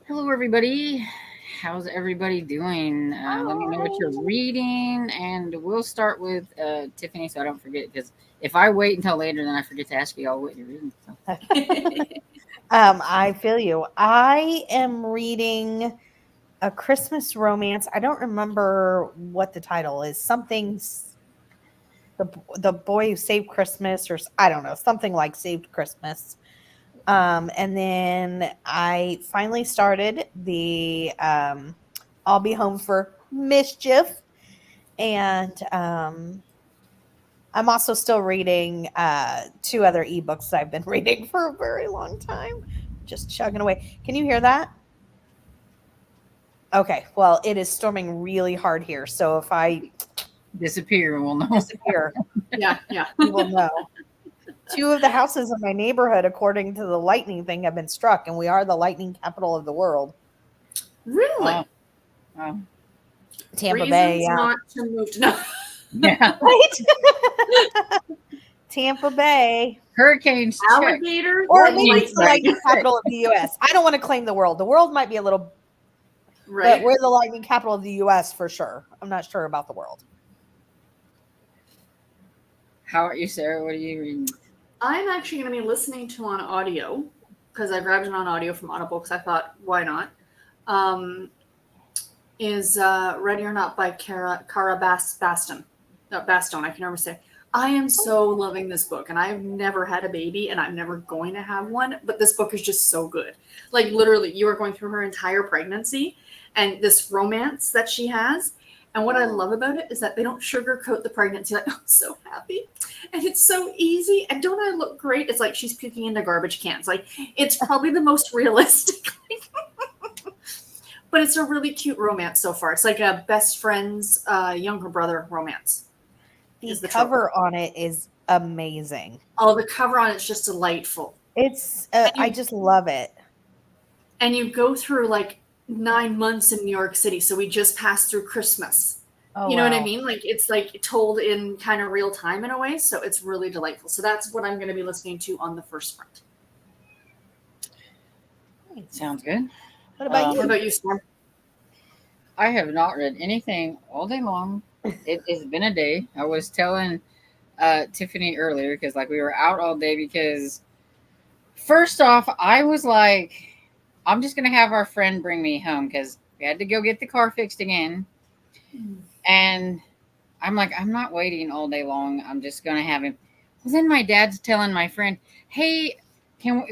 Hello, everybody. How's everybody doing? Let me know what you're Hi. reading, and we'll start with Tiffany so I don't forget. Because if I wait until later, then I forget to ask you all what you're reading. So. I feel you. I am reading a Christmas romance. I don't remember what the title is. The boy who saved Christmas, or I don't know, something like Saved Christmas. And then I finally started the I'll Be Home for Mischief, and I'm also still reading two other ebooks I've been reading for a very long time. Just chugging away. Can you hear that? Okay. Well, it is storming really hard here. So if I Disappear, and we'll know. disappear, Yeah. you will know. Two of the houses in my neighborhood, according to the lightning thing, have been struck, and we are the lightning capital of the world. Really? Oh, Tampa Bay, Reasons yeah. not to move to no. yeah. Right? Tampa Bay. Hurricanes check. Alligators Or and maybe it's the lightning. lightning capital of the US. I don't want to claim the world. The world might be a little, but Right? we're the lightning capital of the US for sure. I'm not sure about the world. How are you, Sarah? What are you reading? I'm actually going to be listening to on audio because I grabbed it on audio from Audible because I thought, why not? Um, is Ready or Not by Baston. No, Bastone, I can never say. I am so loving this book, and I've never had a baby, and I'm never going to have one, but this book is just so good. Like, literally, you are going through her entire pregnancy and this romance that she has. And what I love about it is that they don't sugarcoat the pregnancy. Like, I'm so happy. And it's so easy. And don't I look great? It's like she's puking into garbage cans. Like, it's probably the most realistic. But it's a really cute romance so far. It's like a best friend's younger brother romance. The Is the cover on it is amazing. Oh, the cover on it's just delightful. It's And I you, just love it. and you go through like 9 months in New York City. So we just passed through Christmas. Oh You know what I wow. mean? Like it's like told in kind of real time in a way. So it's really delightful. So that's what I'm going to be listening to on the first front. Sounds good. What about What you? about you, Storm? I have not read anything all day long. It's been a day. I was telling Tiffany earlier because like we were out all day because first off, I was like, I'm just gonna have our friend bring me home because we had to go get the car fixed again, and I'm like, I'm not waiting all day long. I'm just gonna have him. Well, then my dad's telling my friend, "Hey,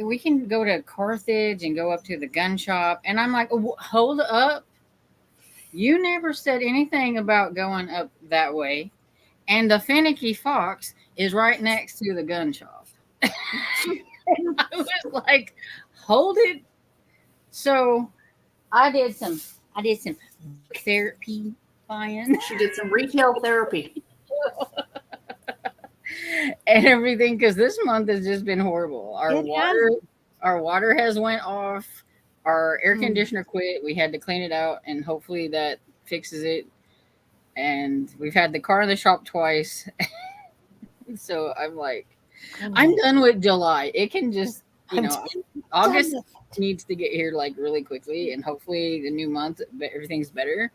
we can go to Carthage and go up to the gun shop?" And I'm like, Hold up, you never said anything about going up that way." And the finicky fox is right next to the gun shop. I was like, hold it. So I did some book therapy buying She did some retail therapy. and everything because this month has just been horrible. Our It has. water has went off. Our air Mm. conditioner quit. We had to clean it out and hopefully that fixes it. And we've had the car in the shop twice. So I'm like, Oh I'm my done with July. It can just, you I'm know, done August with needs to get here like really quickly, and hopefully the new month everything's better.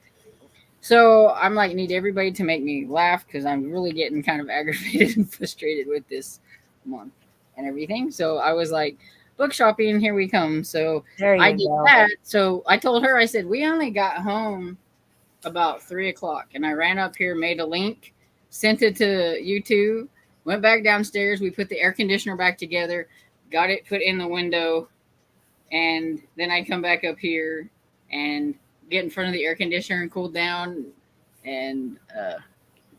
So I'm like, need everybody to make me laugh because I'm really getting kind of aggravated and frustrated with this month and everything. So I was like, book shopping, here we come. So There I you did go. that. So I told her, I said, we only got home about 3 o'clock, and I ran up here, made a link, sent it to you two, went back downstairs. We put the air conditioner back together, got it put in the window, and then I come back up here and get in front of the air conditioner and cool down, and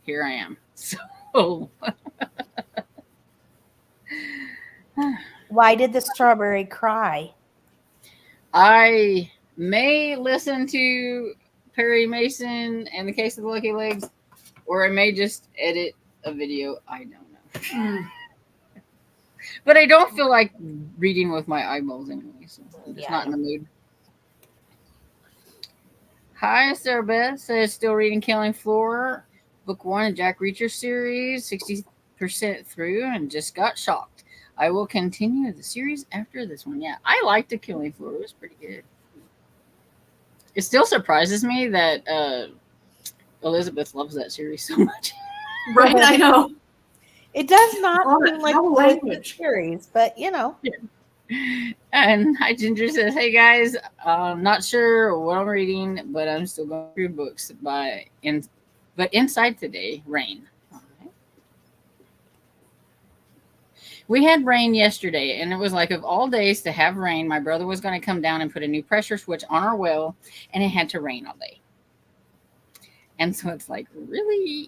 here I am. So Why did the strawberry cry? I may listen to Perry Mason and the Case of the Lucky Legs, or I may just edit a video. I don't know. Mm. But I don't feel like reading with my eyeballs anyway, so I'm just Yeah, not in the mood. Hi, Sarah Beth says still reading Killing Floor, book one of Jack Reacher series, 60% through, and just got shocked. I will continue the series after this one. Yeah, I liked the Killing Floor; it was pretty good. It still surprises me that Elizabeth loves that series so much. Right, I know. It does not Love it. seem like How a language. series, but you know. And Hi Ginger says, "Hey guys, not sure what I'm reading, but I'm still going through books but Inside Today, Rain." We had rain yesterday, and it was like of all days to have rain. My brother was going to come down and put a new pressure switch on our well, and it had to rain all day. And so it's like, really?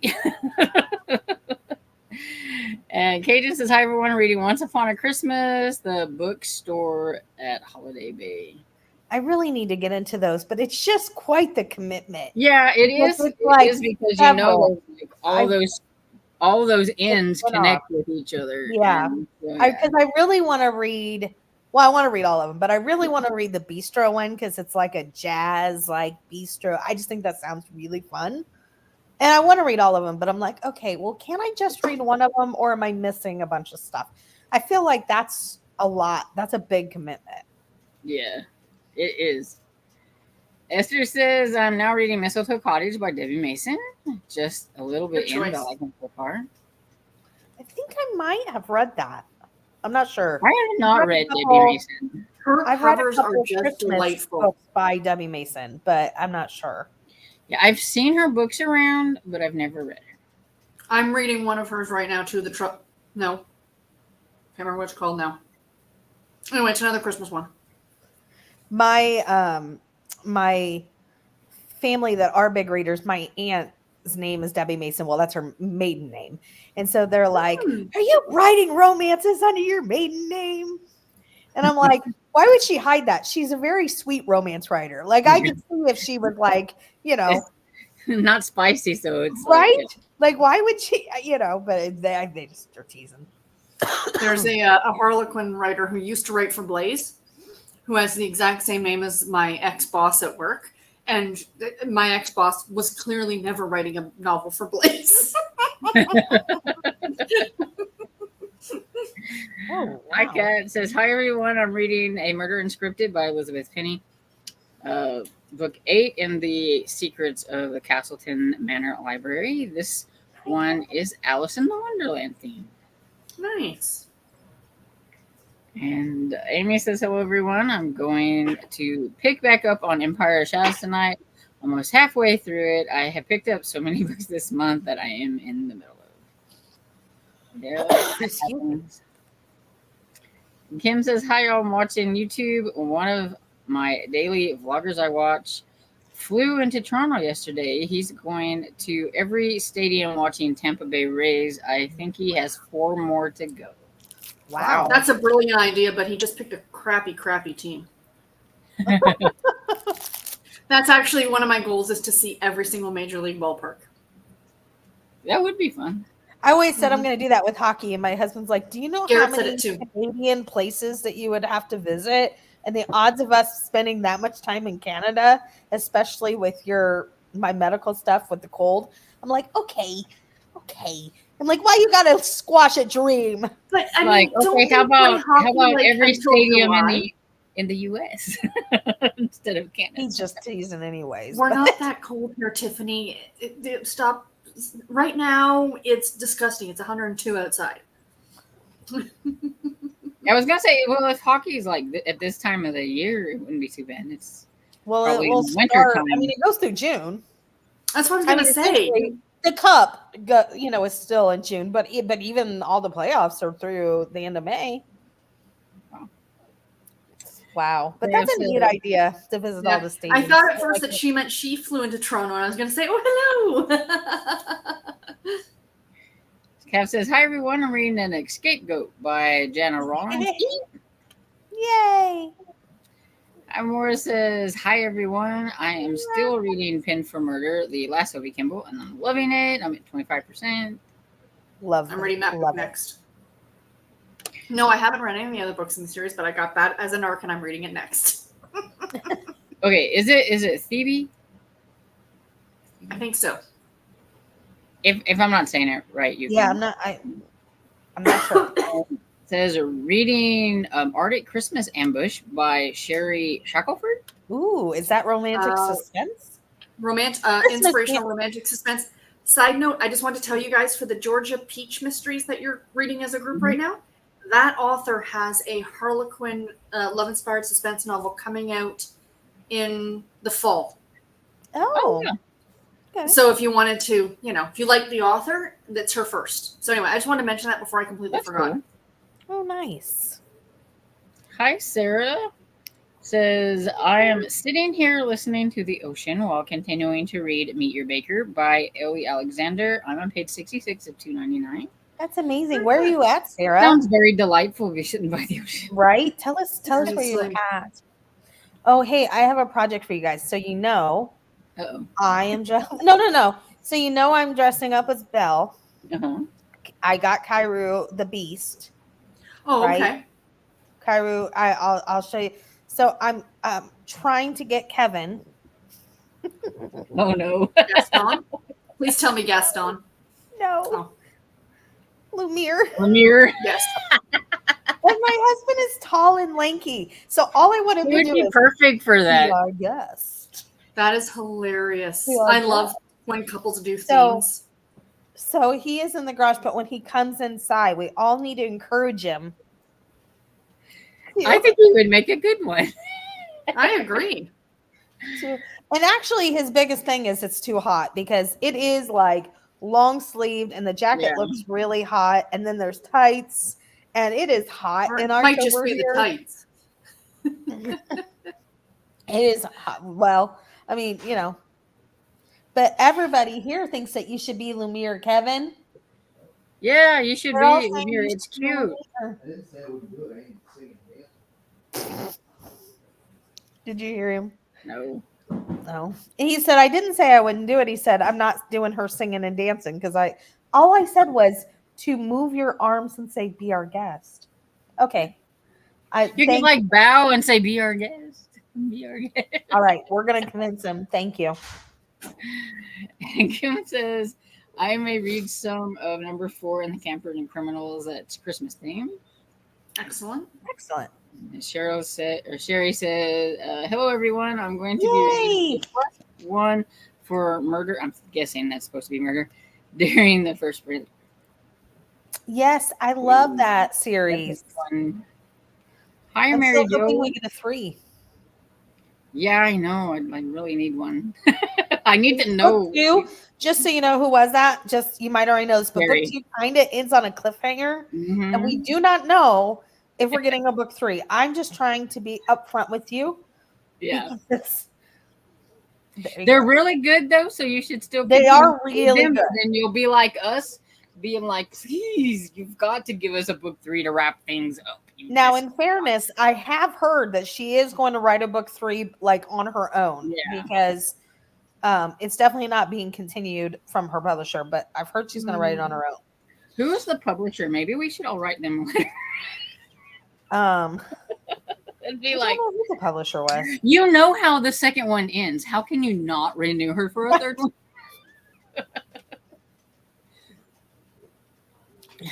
And Cajun says, "Hi everyone, reading Once Upon a Christmas, the bookstore at Holiday Bay." I really need to get into those, but it's just quite the commitment. Yeah, it Because is. it's It like is because several. like all those ends went connect with each other. Yeah. And so, Because I really want to read. Well, I want to read all of them, but I really want to read the bistro one because it's like a jazz like bistro. I just think that sounds really fun, and I want to read all of them. But I'm like, okay, well, can I just read one of them, or am I missing a bunch of stuff? I feel like that's a lot. That's a big commitment. yeah, it is. Esther says, "I'm now reading Mistletoe Cottage by Debbie Mason. Just a little bit Good in, choice. but I like it so far." I think I might have read that. I'm not sure. I have not read read a Debbie couple- Mason. Her I've read a covers couple are of just Christmas delightful. books by Debbie Mason, but I'm not sure. Yeah, I've seen her books around, but I've never read her. I'm reading one of hers right now too. No, can't remember what it's called now. Anyway, it's another Christmas one. My family that are big readers, my aunt's name is Debbie Mason. Well, that's her maiden name. And so they're like, "Are you writing romances under your maiden name?" And I'm like, why would she hide that? She's a very sweet romance writer. Like I could see if she was like, Not spicy, so it's right? Like why would she, but they just are teasing. There's a Harlequin writer who used to write for Blaze, who has the exact same name as my ex-boss at work. And my ex-boss was clearly never writing a novel for Blaze. Oh, wow. My cat says, "Hi everyone, I'm reading A Murder Unscripted by Elizabeth Penny. Book 8 in the Secrets of the Castleton Manor Library. This one is Alice in the Wonderland theme." Nice. And Amy says, "Hello everyone, I'm going to pick back up on Empire of Shadows tonight. Almost halfway through it. I have picked up so many books this month that I am in the middle of." Yeah. Kim says, "Hi y'all, I'm watching YouTube. One of my daily vloggers I watch flew into Toronto yesterday. He's going to every stadium watching Tampa Bay Rays. I think he has 4 more to go." Wow. That's a brilliant idea, but he just picked a crappy team. That's actually one of my goals, is to see every single major league ballpark. That would be fun. I always said I'm going to do that with hockey, and my husband's like, "Do you know Garrett how said many it too. Canadian places that you would have to visit, and the odds of us spending that much time in Canada, especially with my medical stuff with the cold?" I'm like, okay. I'm like, "Why you got to squash a dream?" But I Like, mean, don't okay, how we play about hockey, every until stadium July? in the US instead of Canada? He's just teasing, anyways. We're but- not that cold here, Tiffany. Stop. Right now, it's disgusting. It's 102 outside. I was gonna say, well, if hockey's like at this time of the year, it wouldn't be too bad. It's Well, probably it will in winter start. time. I mean, it goes through June. That's what I was going to say. essentially, the cup, is still in June, but even all the playoffs are through the end of May. Wow, but that's a neat idea to visit all the stadiums. I thought at first that she meant she flew into Toronto, and I was going to say, "Oh, hello." Cav says, "Hi everyone, I'm reading An Scapegoat by Jana Rollins." Yay! Amora says, "Hi everyone, I am still reading Pen for Murder, the last Obi Kimball, and I'm loving it. I'm at 25%. Love. I'm reading that book next. No, I haven't read any of the other books in the series, but I got that as an arc, and I'm reading it next. Okay, is it Phoebe? I think so. If I'm not saying it right, you Yeah, can. I'm not sure. says reading Arctic Christmas Ambush by Sherry Shackelford. Ooh, is that romantic suspense? Inspirational romantic suspense. Side note, I just want to tell you guys for the Georgia Peach Mysteries that you're reading as a group right now, that author has a Harlequin love-inspired suspense novel coming out in the fall. Oh, yeah. Okay. So if you wanted to, if you like the author, that's her first. So anyway, I just wanted to mention that before I completely forgot. Cool. Oh, nice. Hi, Sarah. Says, I am sitting here listening to the ocean while continuing to read Meet Your Baker by Ellie Alexander. I'm on page 66 of 299. That's amazing. Where are you at, Sarah? Sounds very delightful to be sitting by the ocean. Right? Tell us where you're Seriously. at. Oh, hey, I have a project for you guys. So Uh-oh. I am just no. So I'm dressing up as Belle. Uh-huh. I got Kairu the Beast. Oh, Right? okay. Kairu, I'll show you. So I'm trying to get Kevin. Oh, no. Gaston? Please tell me Gaston. No. Oh. Lumiere. Lemire. Yes. And my husband is tall and lanky. So all I want It to would do be is perfect for that. be our guest. That is hilarious. We love I that. love when couples do So- themes. So he is in the garage, but when he comes inside, we all need to encourage him. I think he would make a good one. I agree. And actually, his biggest thing is it's too hot because it is like long sleeved and the jacket Yeah. looks really hot. And then there's tights and it is hot Or in it might just October be the here. tights. It is hot. Well, I mean, but everybody here thinks that you should be Lumiere, Kevin. Yeah, you should They're all be. saying Lemire. you It's should be cute. Lumiere. I didn't say I wouldn't do it. I ain't singing dance. Did you hear him? No. No. He said, I didn't say I wouldn't do it. He said, I'm not doing her singing and dancing because all I said was to move your arms and say, be our guest. Okay. You could like bow and say, be our guest. Be our guest. All right. We're going to convince him. Thank you. And Kim says, I may read some of number 4 in the Campers and Criminals that's Christmas theme. Excellent. Excellent. And Sherry said, hello everyone. I'm going to be Yay! reading the first one for murder. I'm guessing that's supposed to be murder during the first read. Yes. I love that series. One. Hi, I'm Mary still hoping Jo. we get a 3. Yeah, I know. I really need one. I need to know. Book 2, just so you know who was that, just you might already know this, but Mary. book 2 kind of ends on a cliffhanger. Mhm. And we do not know if we're getting a book 3. I'm just trying to be upfront with you. Yeah. because- There you They're go. really good though, so you should still They keep are reading really them, good. but then you'll be like us, being like, please, you've got to give us a book 3 to wrap things up. You Now, just- in fairness, I have heard that she is going to write a book 3 like on her own Yeah. because it's definitely not being continued from her publisher, but I've heard she's going to write it on her own. Who is the publisher? Maybe we should all write them a letter. It'd I be don't like, know who the publisher was. you know how the second one ends. How can you not renew her for a third one?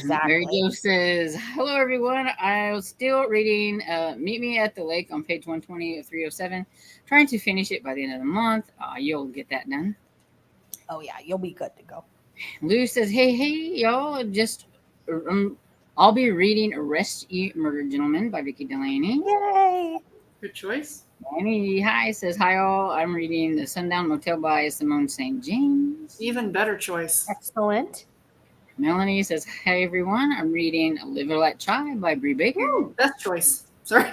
Mary Jo says, hello everyone. I was still reading Meet Me at the Lake on page 120 of 307. Trying to finish it by the end of the month. You'll get that done. Oh, yeah, you'll be good to go. Lou says, hey, y'all, just I'll be reading Arrest You Murder Gentlemen by Vicky Delaney. Yay! Good choice. Annie Hi says, hi all. I'm reading The Sundown Motel by Simone St. James. Even better choice. Excellent. Melanie says, hi everyone. I'm reading Live or Let Chai by Brie Baker. Ooh, best choice. Sorry.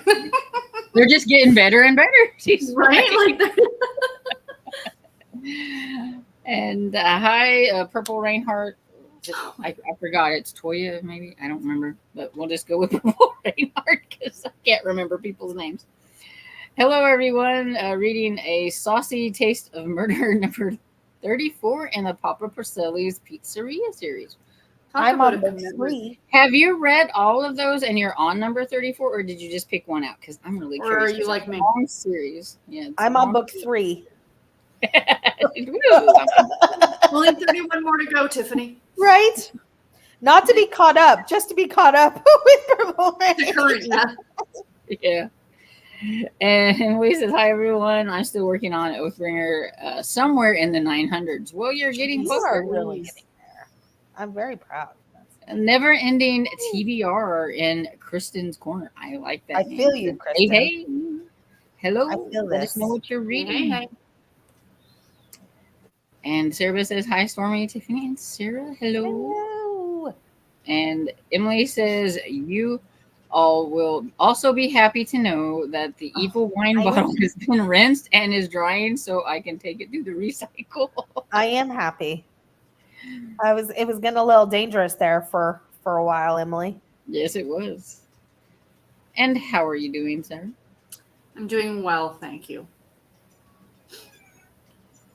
They're just getting better and better. She's Right? Like that. And hi, Purple Reinhardt. I forgot. It's Toya, maybe. I don't remember. But we'll just go with Purple Reinhardt because I can't remember people's names. Hello, everyone. Reading A Saucy Taste of Murder number 34 in the Papa Porcelli's Pizzeria series. Talk I'm about on a book commitment. 3. Have you read all of those and you're on number 34, or did you just pick one out? Because I'm really Or curious. are you It's a like me? long series. Yeah, it's I'm a on long book series. 3. Woo. Only 31 more to go, Tiffany. Right? Not to be caught up, just to be caught up with Purple The current, Rain. yeah. Yeah. And Emily says, "Hi everyone. I'm still working on Oathbringer somewhere in the 900s." Well, you're getting You closer. are really Please. getting there. I'm very proud. A never-ending TBR in Kristen's corner. I like that. I name. feel you, Hey, Kristen. hey. Hello. I feel Let us this. know what you're Hey, reading. hey. And Sarah says, "Hi, Stormy, Tiffany, and Sarah. Hello." Hello. And Emily says, "You all will also be happy to know that the evil wine I bottle has been rinsed and is drying, so I can take it through the recycle." I am happy. It was getting a little dangerous there for a while, Emily. Yes, it was. And how are you doing, Sarah? I'm doing well, thank you.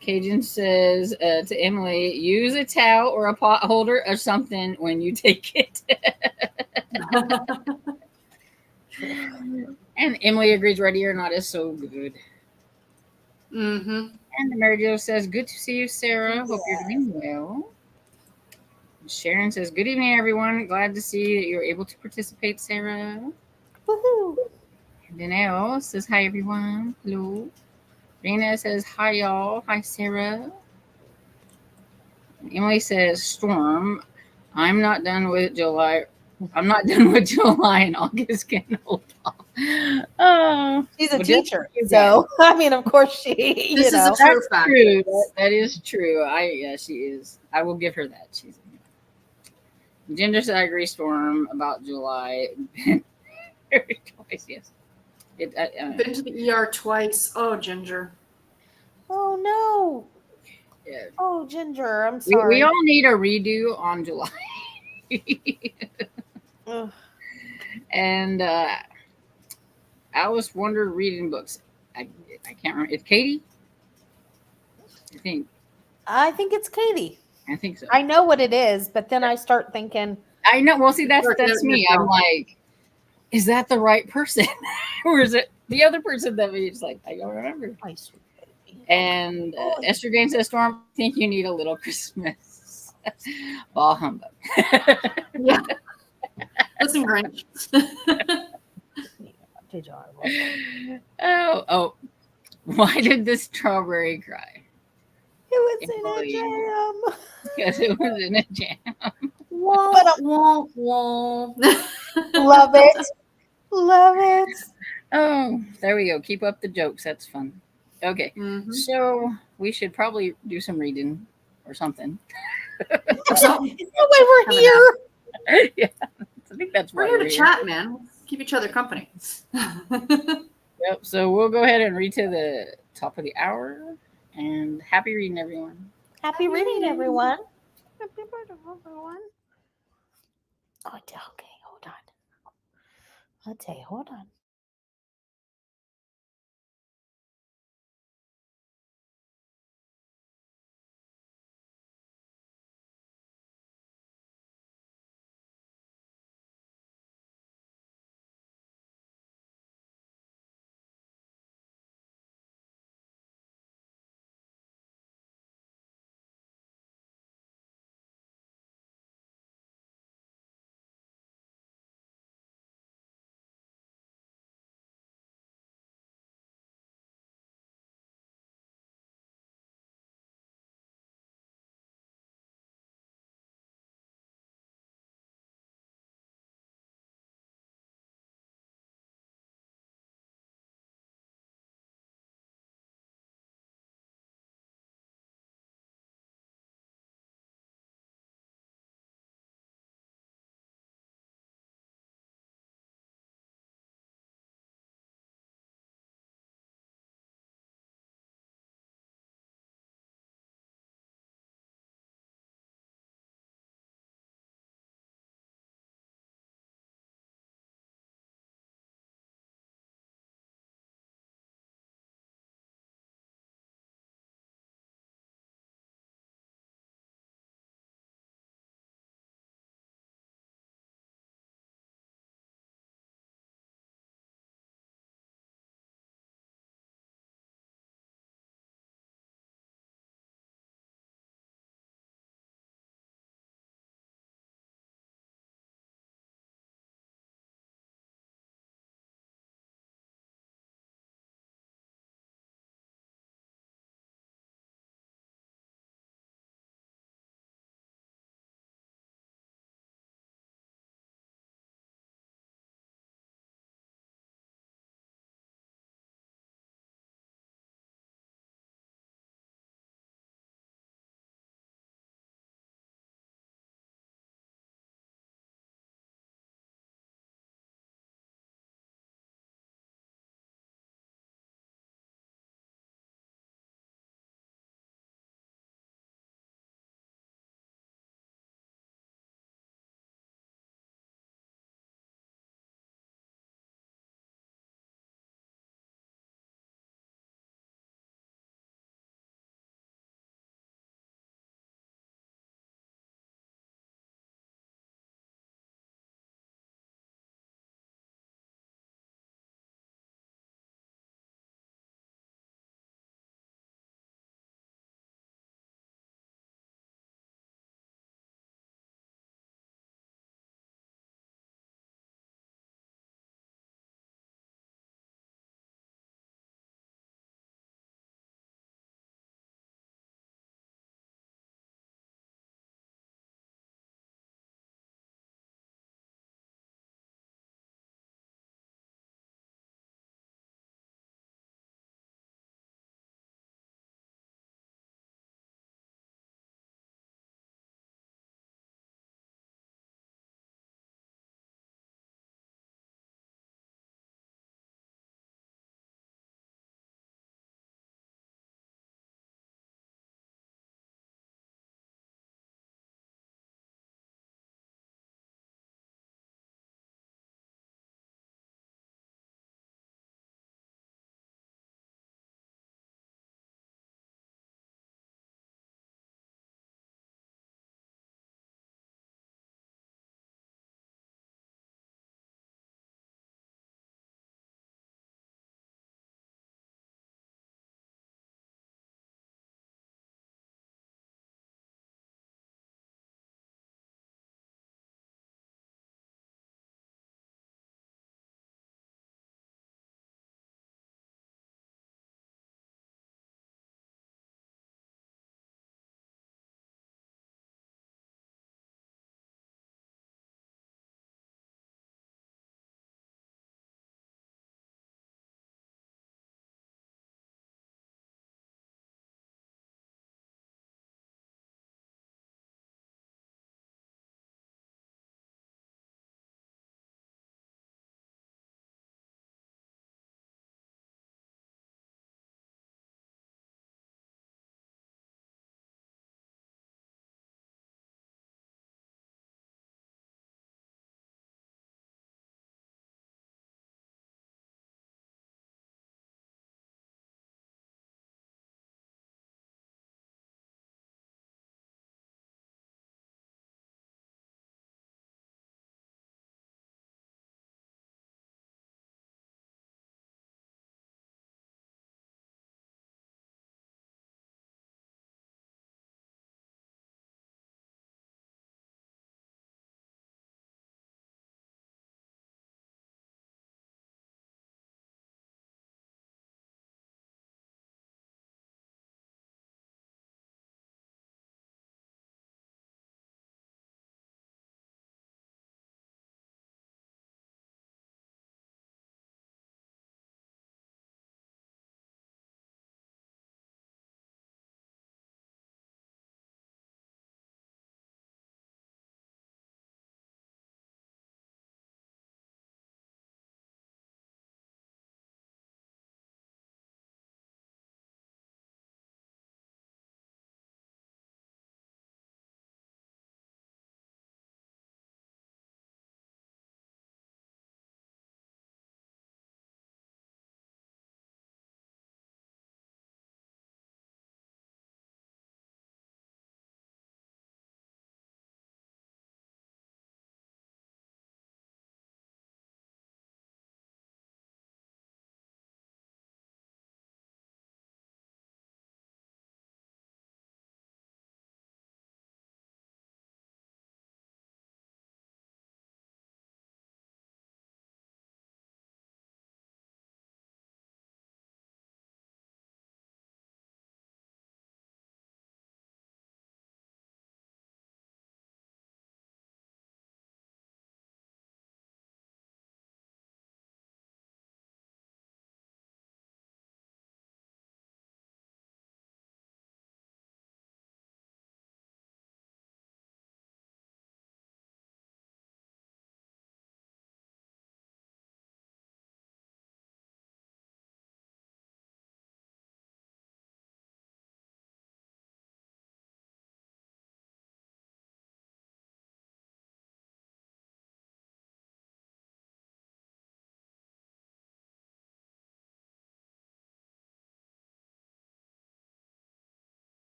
Cajun says to Emily, "Use a towel or a pot holder or something when you take it." And Emily agrees, "Ready or Not" is so good. Mm-hmm. And Mary Jo says, "Good to see you, Sarah. Hope you're doing well." Sharon says, "Good evening, everyone. Glad to see that you're able to participate, Sarah." Woohoo. And Danelle says, "Hi, everyone. Hello." Rena says, "Hi, y'all. Hi, Sarah." And Emily says, "Storm, I'm not done with July. I'm not done with July and August can hold off." Oh, She's a well, teacher, just- so I mean, of course she. This is a know. true That's fact. true. That is true. Yeah, she is. I will give her that. She's Ginger said, "I agree, Storm, about July." Twice, yes. Been to the ER twice. Oh, Ginger. Oh no. Yeah. Oh, Ginger, I'm We sorry. all need a redo on July. Ugh. And Alice Wonder reading books. I can't remember. It's Katie? I think it's Katie. I think so. I know what it is, but then I start thinking, I know. Well, see, that's Working out me. yourself. I'm like, is that the right person? Or is it the other person that we just like, I don't remember. my sweet baby. And Esther Jane says, "Storm, I think you need a little Christmas." Ball humbug. Yeah. Listen, Grinch. Did you? Oh. Why did the strawberry cry? It was Emily. in a jam. Because it was in a jam. Wah, wah, wah. Love it. Love it. Oh, there we go. Keep up the jokes. That's fun. Okay. Mhm. So we should probably do some reading or something. Or something. That's why we're here. Yeah. I think that's We're why here we're to here. chat, man. Keep each other company. Yep. So we'll go ahead and read to the top of the hour. And happy reading, everyone. Happy reading, everyone. Happy reading, everyone. Oh, okay, hold on. Okay, hold on.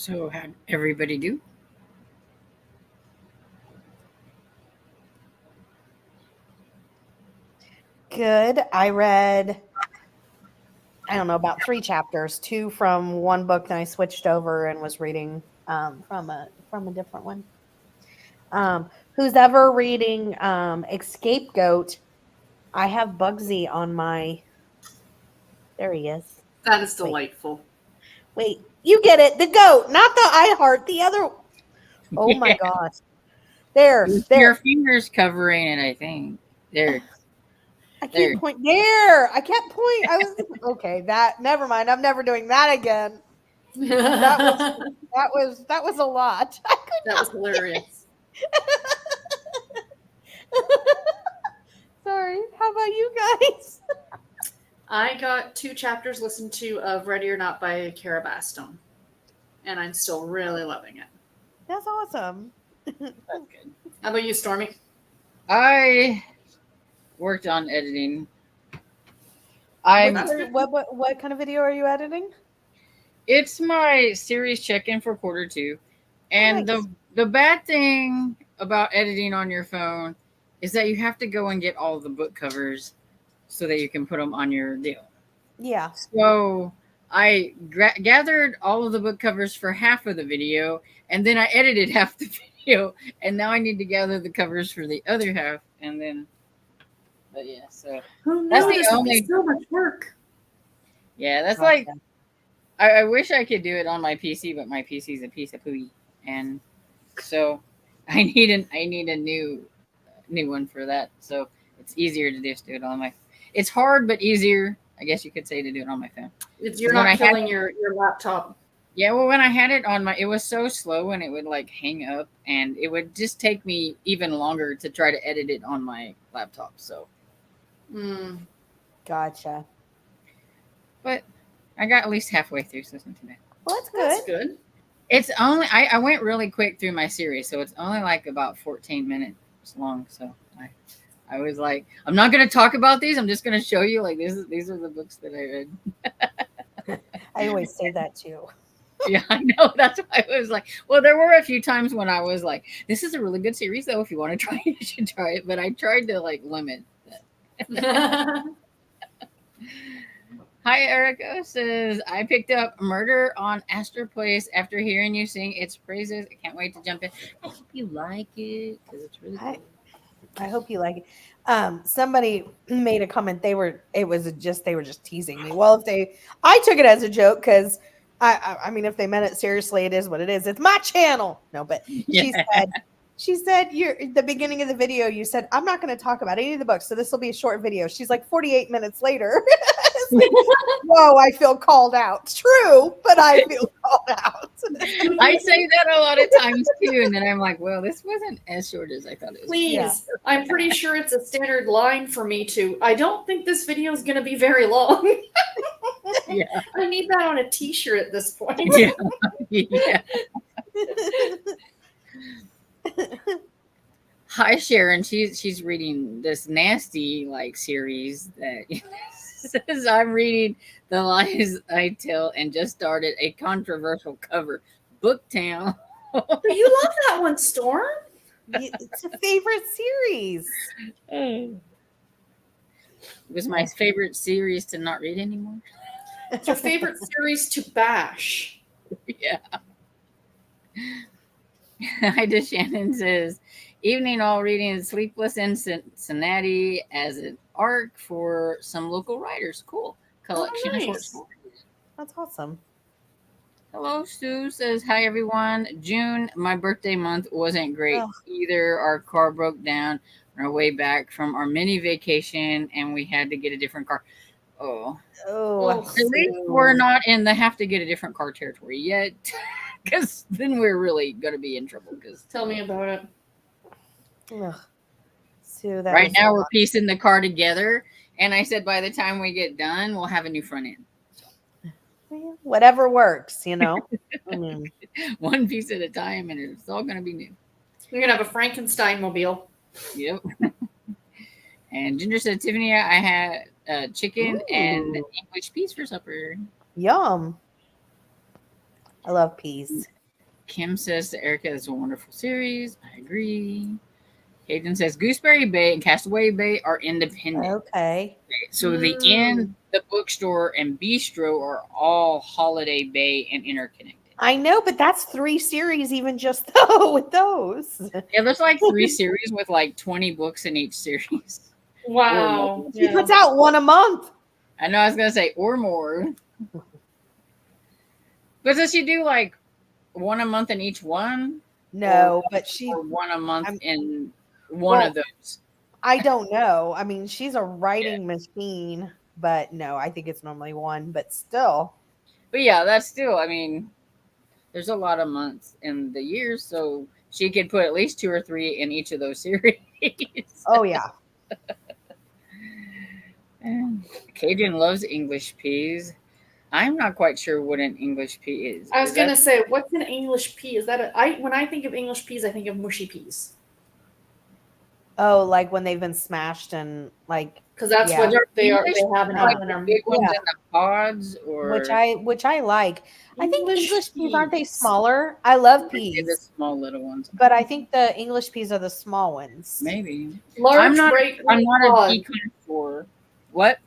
So, how'd everybody do? Good. I read, I don't know, about 3 chapters, 2 from one book, then I switched over and was reading from a different one. Who's ever reading Escape Goat? I have Bugsy on my. There he is. That is Wait. delightful. Wait, you get it. The goat, not the I heart. The other. Oh my Yeah. gosh. There. Your fingers covering it, I think. There. I There. can't point. There. I can't point. I was okay. That. Never mind. I'm never doing that again. That was a lot. I could That was hilarious. Sorry. How about you guys? I got 2 chapters listened to of Ready or Not by Kara Bastone, and I'm still really loving it. That's awesome. That's good. How about you, Stormy? I worked on editing. I'm. What kind of video are you editing? It's my series check-in for quarter 2, and Nice. the bad thing about editing on your phone is that you have to go and get all the book covers so that you can put them on your deal. Yeah. So I gathered all of the book covers for half of the video, and then I edited half the video, and now I need to gather the covers for the other half, and then. But yeah, so Oh, That's no, the this would only- be so much work. yeah, that's Gotcha. like I wish I could do it on my PC, but my PC is a piece of pooey, and so I need a new one for that. So it's easier to just do it on my. It's hard, but easier, I guess you could say, to do it on my phone. You're When I not had- killing your laptop. Yeah, well, when I had it on my, it was so slow and it would like hang up, and it would just take me even longer to try to edit it on my laptop. So, Mm. Gotcha. but I got at least halfway through, so it's not too bad. Well, that's That's good. good. It's only I went really quick through my series, so it's only like about 14 minutes long. So I was like, I'm not going to talk about these. I'm just going to show you like these are the books that I read. I always say that too. Yeah, I know. That's why I was like, well, there were a few times when I was like, this is a really good series, though. If you want to try it, you should try it. But I tried to like limit that. Hi, Erica says, I picked up Murder on Astor Place after hearing you sing its praises. I can't wait to jump in. I hope you like it because it's really I- cool. I hope you like it. Somebody made a comment. They were just teasing me. Well, I took it as a joke because I mean, if they meant it seriously, it is what it is. It's my channel. No, but she said you're at the beginning of the video. You said I'm not going to talk about any of the books, so this will be a short video. She's like 48 minutes later. Whoa, I feel called out. True, but I feel called out. I say that a lot of times too, and then I'm like, well, this wasn't as short as I thought it was. Please. Yeah. I'm pretty sure it's a standard line for me to. I don't think this video is going to be very long. Yeah. I need that on a t-shirt at this point. Yeah. Yeah. Hi, Sharon. She's reading this nasty like series that says I'm reading The Lies I Tell and just started a controversial cover, Booktown. You love that one, Storm. It's a favorite series. It was my favorite series to not read anymore. It's your favorite series to bash. Yeah. Hi, to Shannon says, evening all reading Sleepless in Cincinnati as an arc for some local writers. Cool. Collection of short nice. stories. That's awesome. Hello, Sue says, hi everyone. June, my birthday month wasn't great. Oh. Either our car broke down on our way back from our mini vacation and we had to get a different car. Oh. Oh, Oh. At least we're not in the have to get a different car territory yet. Because then we're really going to be in trouble. Because Tell me about it. ugh. Sue, that right was now a we're lot. piecing the car together. And I said by the time we get done, we'll have a new front end. Well, whatever works, you know. I mean, One piece at a time, and it's all going to be new. We're going to have a Frankenstein mobile. Yep. And Ginger said, Tiffany, I had chicken and English peas for supper. yum. I love peas. Kim says to Erica, "It's a wonderful series." I agree. Hayden says Gooseberry Bay and Castaway Bay are independent. Okay. So the inn, the bookstore, and bistro are all Holiday Bay and interconnected. I know, but that's 3 series, even just though with those. Yeah, there's like 3 series with like 20 books in each series. Wow. She puts out one a month. I know I was gonna say or more. But does she do like one a month in each one? No, but she. Or one a month I'm- in one of those? I don't know. I mean, she's a writing machine, but no, I think it's normally one. But still, But yeah, that's still, I mean, there's a lot of months in the year, so she could put at least 2 or 3 in each of those series. oh yeah, Cajun loves English peas. I'm not quite sure what an English pea is. I was Is gonna that- say, what's an English pea? Is that when I think of English peas, I think of mushy peas oh, like when they've been smashed and like because that's Yeah. what they are. English They have in like England. the are big ones Yeah. in the pods, or which I like. I think English English peas aren't they peas. smaller? I love maybe the peas, small little ones. but I think the English peas are the small ones. Maybe Large I'm not. bright I'm green not a pod. pecan for what?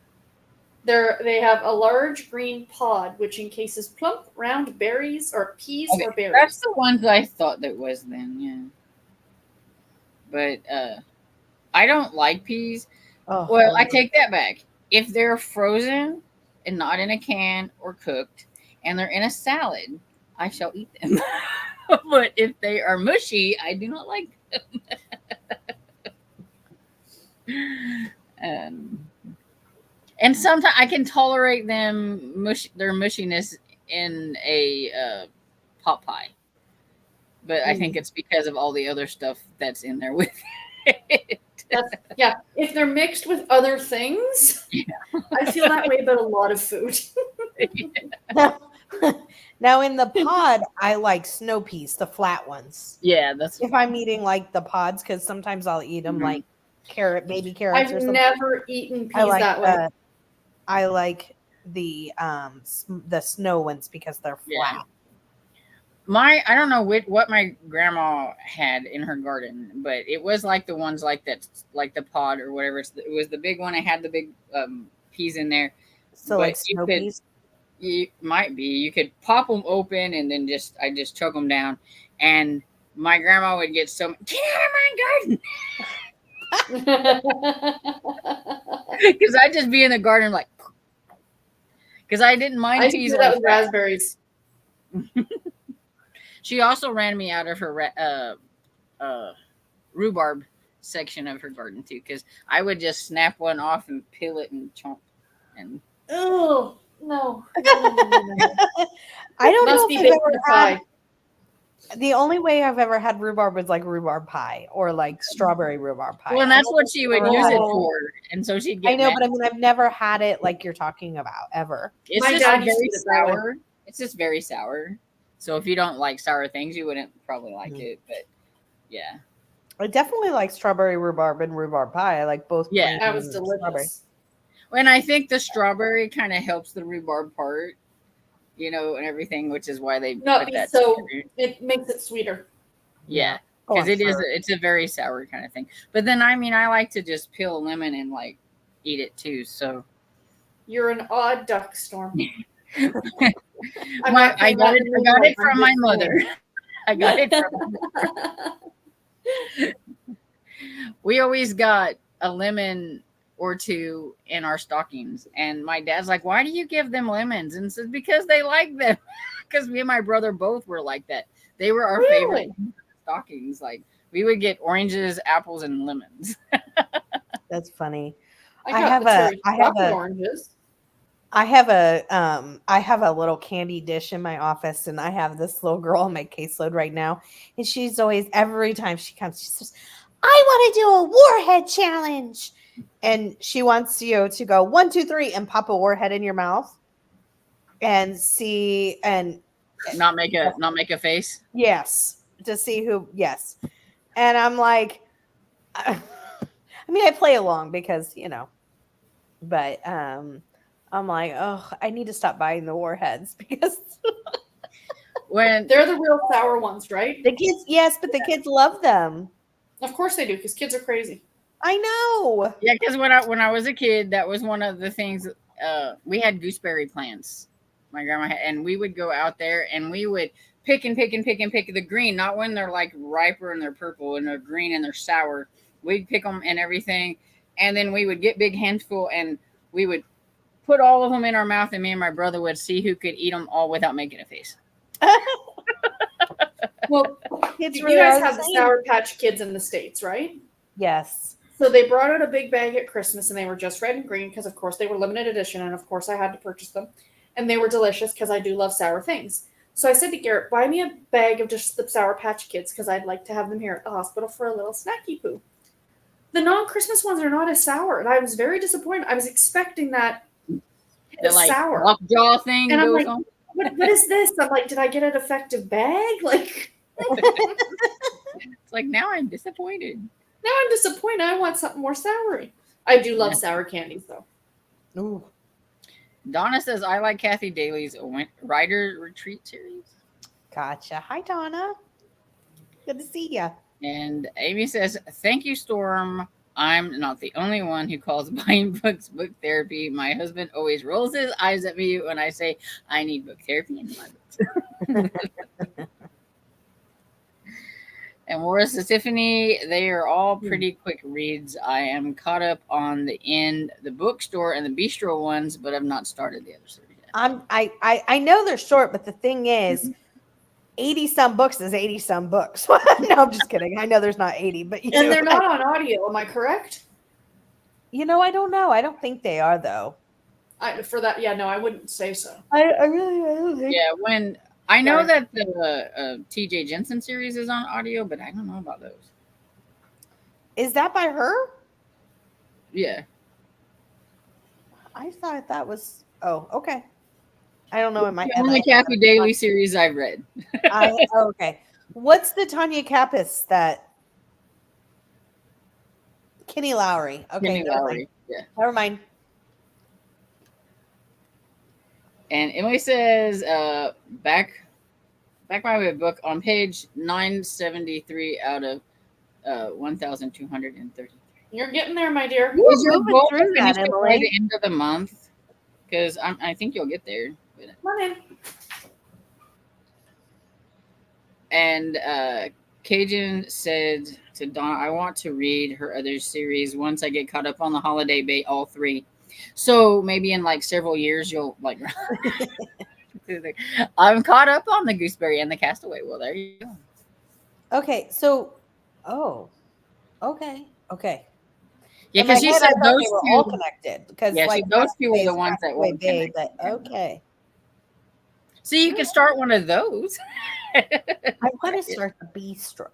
They have a large green pod which encases plump, round berries or peas Okay, or berries. That's the ones I thought that was then. Yeah, but I don't like peas. Oh, Well, I take that back. If they're frozen and not in a can or cooked, and they're in a salad, I shall eat them. But if they are mushy, I do not like them. And sometimes I can tolerate them their mushiness in a pot pie, but I think it's because of all the other stuff that's in there with it. Yeah, if they're mixed with other things, I feel that way about a lot of food. now in the pod, I like snow peas, the flat ones. Yeah, that's If I'm eating like the pods, because sometimes I'll eat them Mhm. like baby carrots or I've something. never eaten peas I like that way. I like the snow ones because they're Yeah. flat. I don't know what my grandma had in her garden, but it was like the ones like that, like the pod or whatever. It was the big one. It had the big peas in there. So But like you snow could- peas. You might be. You could pop them open and then I just choke them down. And my grandma would get so get out of my garden because I'd just be in the garden like because I didn't mind I peas do like that with that. raspberries. She also ran me out of her rhubarb section of her garden too, because I would just snap one off and peel it and chomp. And Oh no! I don't Must know be if I've baked ever in pie. had. The only way I've ever had rhubarb was like rhubarb pie or like strawberry rhubarb pie. well, and I that's don't what think she I've would ever use had it for, and so she'd get. I know, mad. but I mean, I've never had it like you're talking about ever. It's My just dad used to very eat it that way. sour. It's just very sour. So if you don't like sour things, you wouldn't probably like Mhm. it. But yeah, I definitely like strawberry rhubarb and rhubarb pie. I like both. Yeah. plain That was and strawberry. delicious. and I think the strawberry kind of helps the rhubarb part, and everything, which is why they Not put be that so- together. It makes it sweeter. Yeah, Oh, because I'm sure. it's a very sour kind of thing. But then I mean, I like to just peel a lemon and like eat it too. So You're an odd duck, Storm. I'm I not saying got that it. in I a got way, it I'm from my just mother. I got it from. We always got a lemon or two in our stockings, and my dad's like, "Why do you give them lemons?" And says, "Because they like them." Because me and my brother both were like that. They were our favorite stockings. Like we would get oranges, apples, and lemons. That's funny. I I got have the a- cherry I have chocolate a- oranges. I have a little candy dish in my office, and I have this little girl on my caseload right now, and she's always every time she comes, she says, "I want to do a warhead challenge," and she wants you to go 1, 2, 3 and pop a warhead in your mouth, and see and Not make a face. yes to see who yes, and I'm like, I mean I play along because but I'm like, oh, I need to stop buying the warheads because when They're the real sour ones, right? The kids, yes, but the kids love them. Of course they do, because kids are crazy. I know. yeah, because when I was a kid, that was one of the things. We had gooseberry plants. My grandma had, and we would go out there and we would pick and pick and pick and pick the green, not when they're like riper and they're purple and they're green and they're sour. We'd pick them and everything, and then we would get big handful and we would put all of them in our mouth, and me and my brother would see who could eat them all without making a face. Well, Kids you really guys are have the same. Sour Patch Kids in the States, right? Yes. So they brought out a big bag at Christmas, and they were just red and green because, of course, they were limited edition, and of course, I had to purchase them. And they were delicious because I do love sour things. So I said to Garrett, buy me a bag of just the Sour Patch Kids because I'd like to have them here at the hospital for a little snacky poo. The non-Christmas ones are not as sour, and I was very disappointed. I was expecting that The like sour. lockjaw thing And I'm goes like, on. what is this? I'm like, did I get a defective bag? Like, It's like now I'm disappointed. now I'm disappointed. I want something more soury. I do love Yeah. sour candies, though. Ooh. Donna says I like Kathy Daly's Writer Retreat series. Gotcha. Hi, Donna. Good to see ya. And Amy says, thank you, Storm. I'm not the only one who calls buying books book therapy. My husband always rolls his eyes at me when I say I need book therapy in my books. And Morris says, Tiffany, they are all pretty quick reads. I am caught up on the bookstore and the bistro ones, but I've not started the other series yet. I know they're short, but the thing is, 80 some books is 80 some books. No, I'm just kidding. I know there's not 80, but you And know, they're not on audio, am I correct? I don't know. I don't think they are though. For that, yeah, no, I wouldn't say so. I don't think. Yeah, when I know Sorry. that the TJ Jensen series is on audio, but I don't know about those. Is that by her? Yeah. I thought that was. Oh, okay. I don't know in my The head. only Kathy Daly series I've read. Okay. What's the Tanya Kappas that? Kenny Lowry. Okay. Kenny never mind. Lowry. Yeah. Never mind. And Emily says, back my book on page 973 out of 1,230. You're getting there, my dear. Is your moving goal through to finish that, it by Emily. the end of the month? Because I think you'll get there. Come on in. And Cajun said to Donna, I want to read her other series once I get caught up on the Holiday Bay, all three. So maybe in like several years, you'll like. I'm caught up on the Gooseberry and the Castaway. Well, there you go. Okay. So, okay. Yeah, In my because she head, said I thought those they were all two. connected because Yeah, like those two were the Castaway ones is that Castaway were Bay, connected. but okay. So you can start one of those. I want to start the bistro.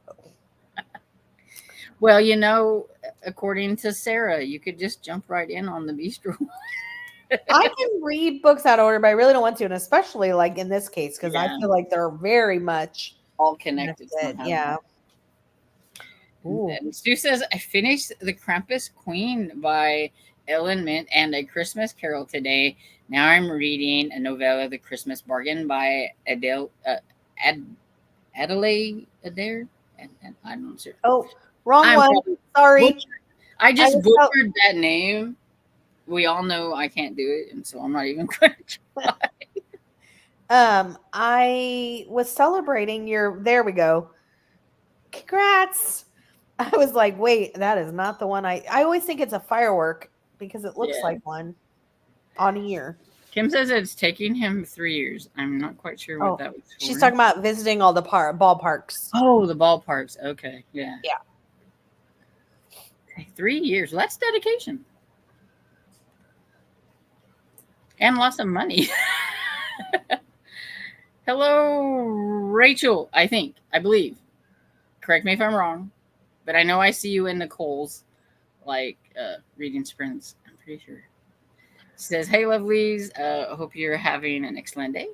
Well, according to Sarah, you could just jump right in on the bistro. I can read books out of order, but I really don't want to, and especially like in this case because I Yeah. feel like they're very much All connected. connected. somehow. Yeah. Ooh. And Stu says, I finished The Krampus Queen by Ellen Mint and A Christmas Carol today. Now I'm reading a novella, The Christmas Bargain by Adelaide Adair. And I'm not sure. Oh, wrong I'm one. probably Sorry. I just was so- butchered that name. We all know I can't do it, and so I'm not even going to try. I was celebrating your. There we go. Congrats. I was like, wait, that is not the one. I always think it's a firework because it looks Yeah. like one on ear. Kim says it's taking him 3 years. I'm not quite sure what Oh, that was for. She's talking about visiting all the ballparks. Oh, the ballparks. Okay. Yeah. Yeah. Okay, 3 years. That's dedication. And lots of money. Hello, Rachel, I believe. Correct me if I'm wrong. But I know I see you in Nicole's, reading sprints. I'm pretty sure. Says, hey, lovelies. Hope you're having an excellent day.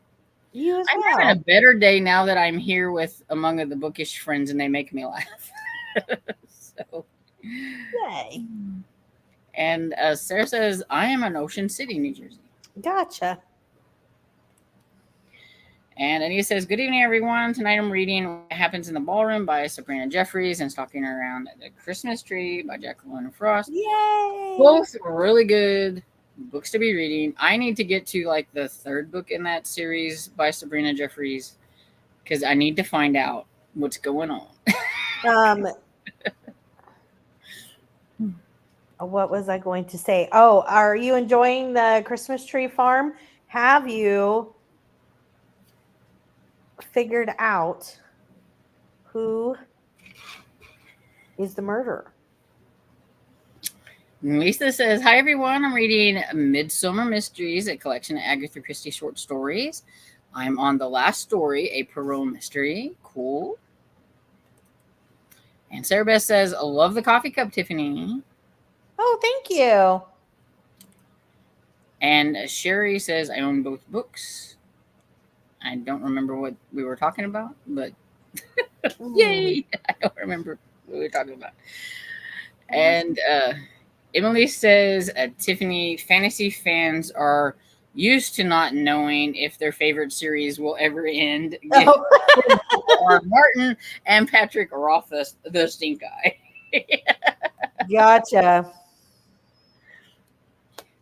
You as I'm well. having a better day now that I'm here with among the bookish friends and they make me laugh. So, Yay. and Sarah says, I am in Ocean City, New Jersey. Gotcha. And Anita says, "Good evening, everyone. Tonight I'm reading What Happens in the Ballroom by Sabrina Jeffries and Stalking Around the Christmas Tree by Jacqueline Frost. Yay! Both really good books to be reading. I need to get to like the third book in that series by Sabrina Jeffries because I need to find out what's going on." What was I going to say? Oh, are you enjoying the Christmas tree farm? Have you figured out who is the murderer? Lisa says, "Hi, everyone. I'm reading Midsummer Mysteries, a collection of Agatha Christie short stories. I'm on the last story, a Perot mystery. Cool." And Sarah Beth says, "I love the coffee cup, Tiffany." Oh, thank you. And Sherry says, "I own both books." I don't remember what we were talking about, but yay! I don't remember what we were talking about. And Emily says, "Tiffany, fantasy fans are used to not knowing if their favorite series will ever end." Are Martin and Patrick Rothfuss the stink eye. Gotcha.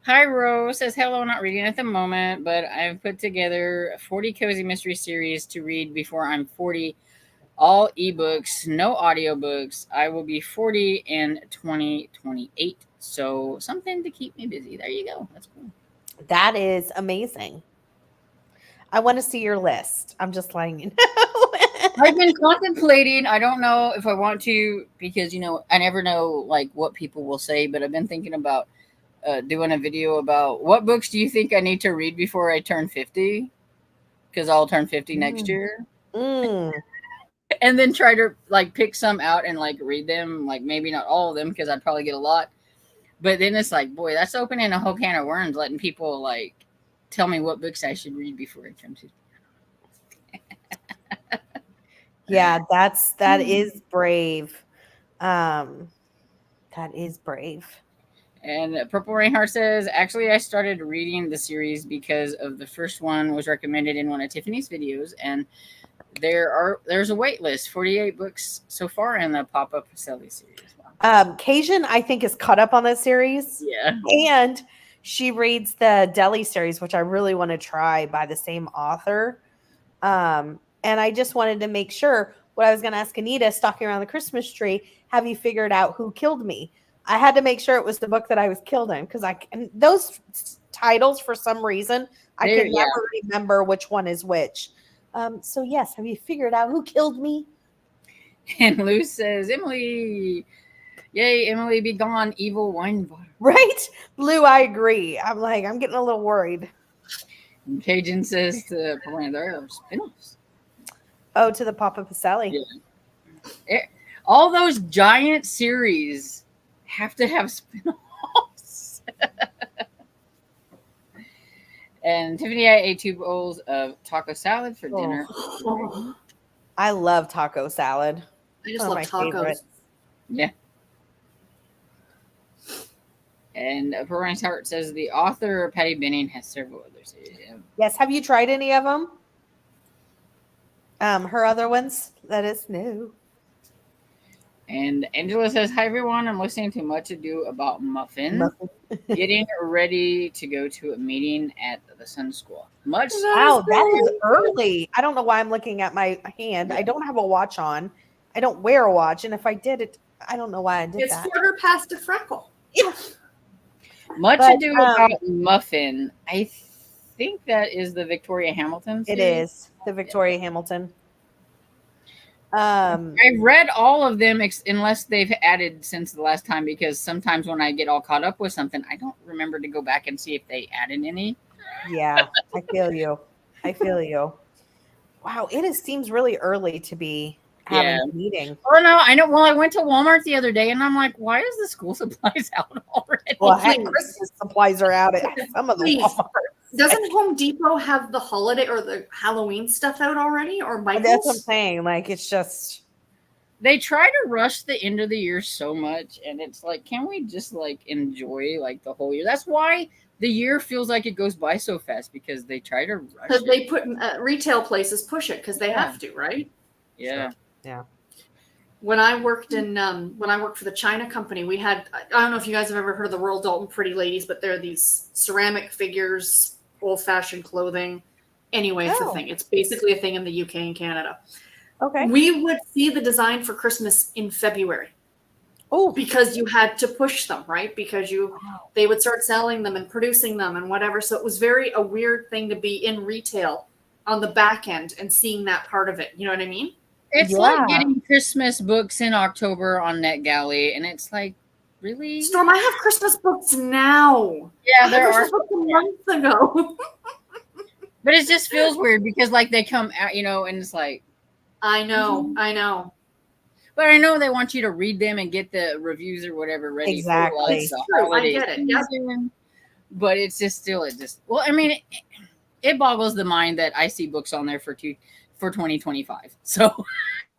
Hi, Rose says, "Hello, not reading at the moment, but I've put together 40 cozy mystery series to read before I'm 40. All ebooks, no audiobooks. I will be 40 in 2028. So something to keep me busy." There you go. That's cool. That is amazing. I want to see your list. I'm just letting you know. I've been contemplating. I don't know if I want to because, I never know like what people will say, but I've been thinking about doing a video about what books do you think I need to read before I turn 50? Because I'll turn 50 next year. Mm. And then try to like pick some out and like read them, like maybe not all of them because I'd probably get a lot. But then it's like, boy, that's opening a whole can of worms, letting people like tell me what books I should read before I turn 50. Yeah, that is brave. That is brave. And Purple Rainheart says, "Actually, I started reading the series because of the first one was recommended in one of Tiffany's videos, and there's a wait list, 48 books so far in the Papa Pacelli series." Wow. Cajun, I think, is caught up on this series. Yeah. And she reads the Deli series, which I really want to try by the same author. And I just wanted to make sure what I was going to ask Anita, Stalking Around the Christmas Tree, have you figured out who killed me? I had to make sure it was the book that I was killed in because those titles, for some reason, I can never remember which one is which. So yes, have you figured out who killed me? And Lou says, "Emily, yay, Emily, be gone, evil wine bottle." Right? Lou, I agree. I'm getting a little worried. And Cajun says to Purple, "There are spin-offs." Oh, to the Papa Pacelli. Yeah. All those giant series have to have spin-offs. And Tiffany, I ate 2 bowls of taco salad for dinner. I love taco salad. I just love tacos. Favorites. Yeah. And Brian's Heart says the author Patty Benning has several other series. Yeah. Yes. Have you tried any of them? Her other ones? That is no. And Angela says, "Hi, everyone. I'm listening to Much Ado About Muffin. Getting ready to go to a meeting at the Sun School." Wow, that is early. I don't know why I'm looking at my hand. I don't have a watch on. I don't wear a watch. And if I did it, I don't know why I did that. It's quarter past a freckle. Yeah. Much Ado About Muffin. I think that is the Victoria Hamilton series. It is the Victoria Hamilton. I've read all of them unless they've added since the last time, because sometimes when I get all caught up with something, I don't remember to go back and see if they added any. Yeah, I feel you. Wow, seems really early to be having a meeting. Oh no, I know. Well, I went to Walmart the other day and I'm like, why is the school supplies out already? Well, Christmas supplies are out at some of the Walmarts. Doesn't Home Depot have the holiday or the Halloween stuff out already? Or Michael's? That's what I'm saying. Like, it's just... They try to rush the end of the year so much, and it's like, can we just like enjoy like the whole year? That's why the year feels like it goes by so fast because they try to rush Because it. they put retail places push it because they Yeah. have to, right? Yeah. When I worked for the China company, we had, I don't know if you guys have ever heard of the Royal Dalton Pretty Ladies, but they're these ceramic figures, old fashioned clothing. Anyway, it's a Oh. thing. It's basically a thing in the UK and Canada. Okay. We would see the design for Christmas in February Oh, because you had to push them, right? Because they would start selling them and producing them and whatever. So it was a weird thing to be in retail on the back end and seeing that part of it. You know what I mean? It's Yeah. like getting Christmas books in October on NetGalley, and it's like, really? Storm, I have Christmas books now. Yeah, I there had are. Christmas books months ago. But it just feels weird because like they come out, and it's like, I know. but I know they want you to read them and get the reviews or whatever ready Exactly. for like It's the true. I holiday get it. Yep. season. But it's just still well, I mean, it boggles the mind that I see books on there for 2025. So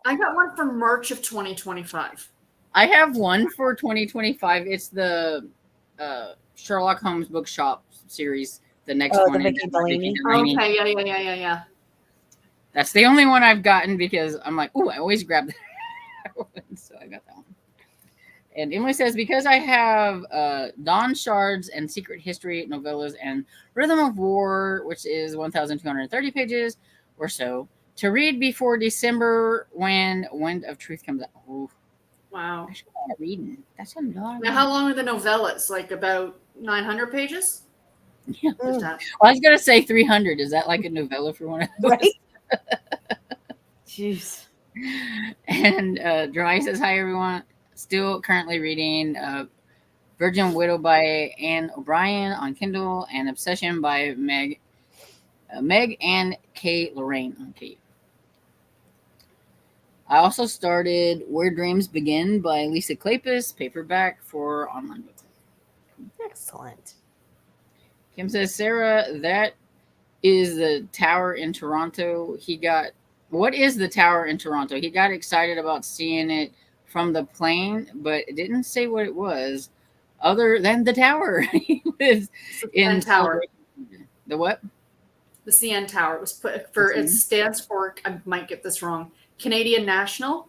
I got one from March of 2025. I have one for 2025. It's the Sherlock Holmes bookshop series. The next Oh, one the is Vicky by Delaney. Okay, yeah. That's the only one I've gotten because I'm like, oh, I always grab that one. So I got that one. And Emily says, because I have Dawn Shards and Secret History novellas and Rhythm of War, which is 1,230 pages or so, to read before December when Wind of Truth comes out. Ooh, Wow. I should start reading. That's a lot. Now, how long are the novellas? Like about 900 pages? Yeah. Just that. Well, I was going to say 300. Is that like a novella for one of those? right. Jeez. And Drawing says, hi, everyone. Still currently reading Virgin Widow by Anne O'Brien on Kindle and Obsession by Meg and K. Lorraine on Kate. I also started Where Dreams Begin by Lisa Kleypas, paperback for online book. Excellent. Kim says, Sarah, that is the tower in Toronto. What is the tower in Toronto? He got excited about seeing it from the plane, but it didn't say what it was other than the tower. He lives in Tower. The what? The CN Tower. It was put for, it stands for, I might get this wrong, Canadian National,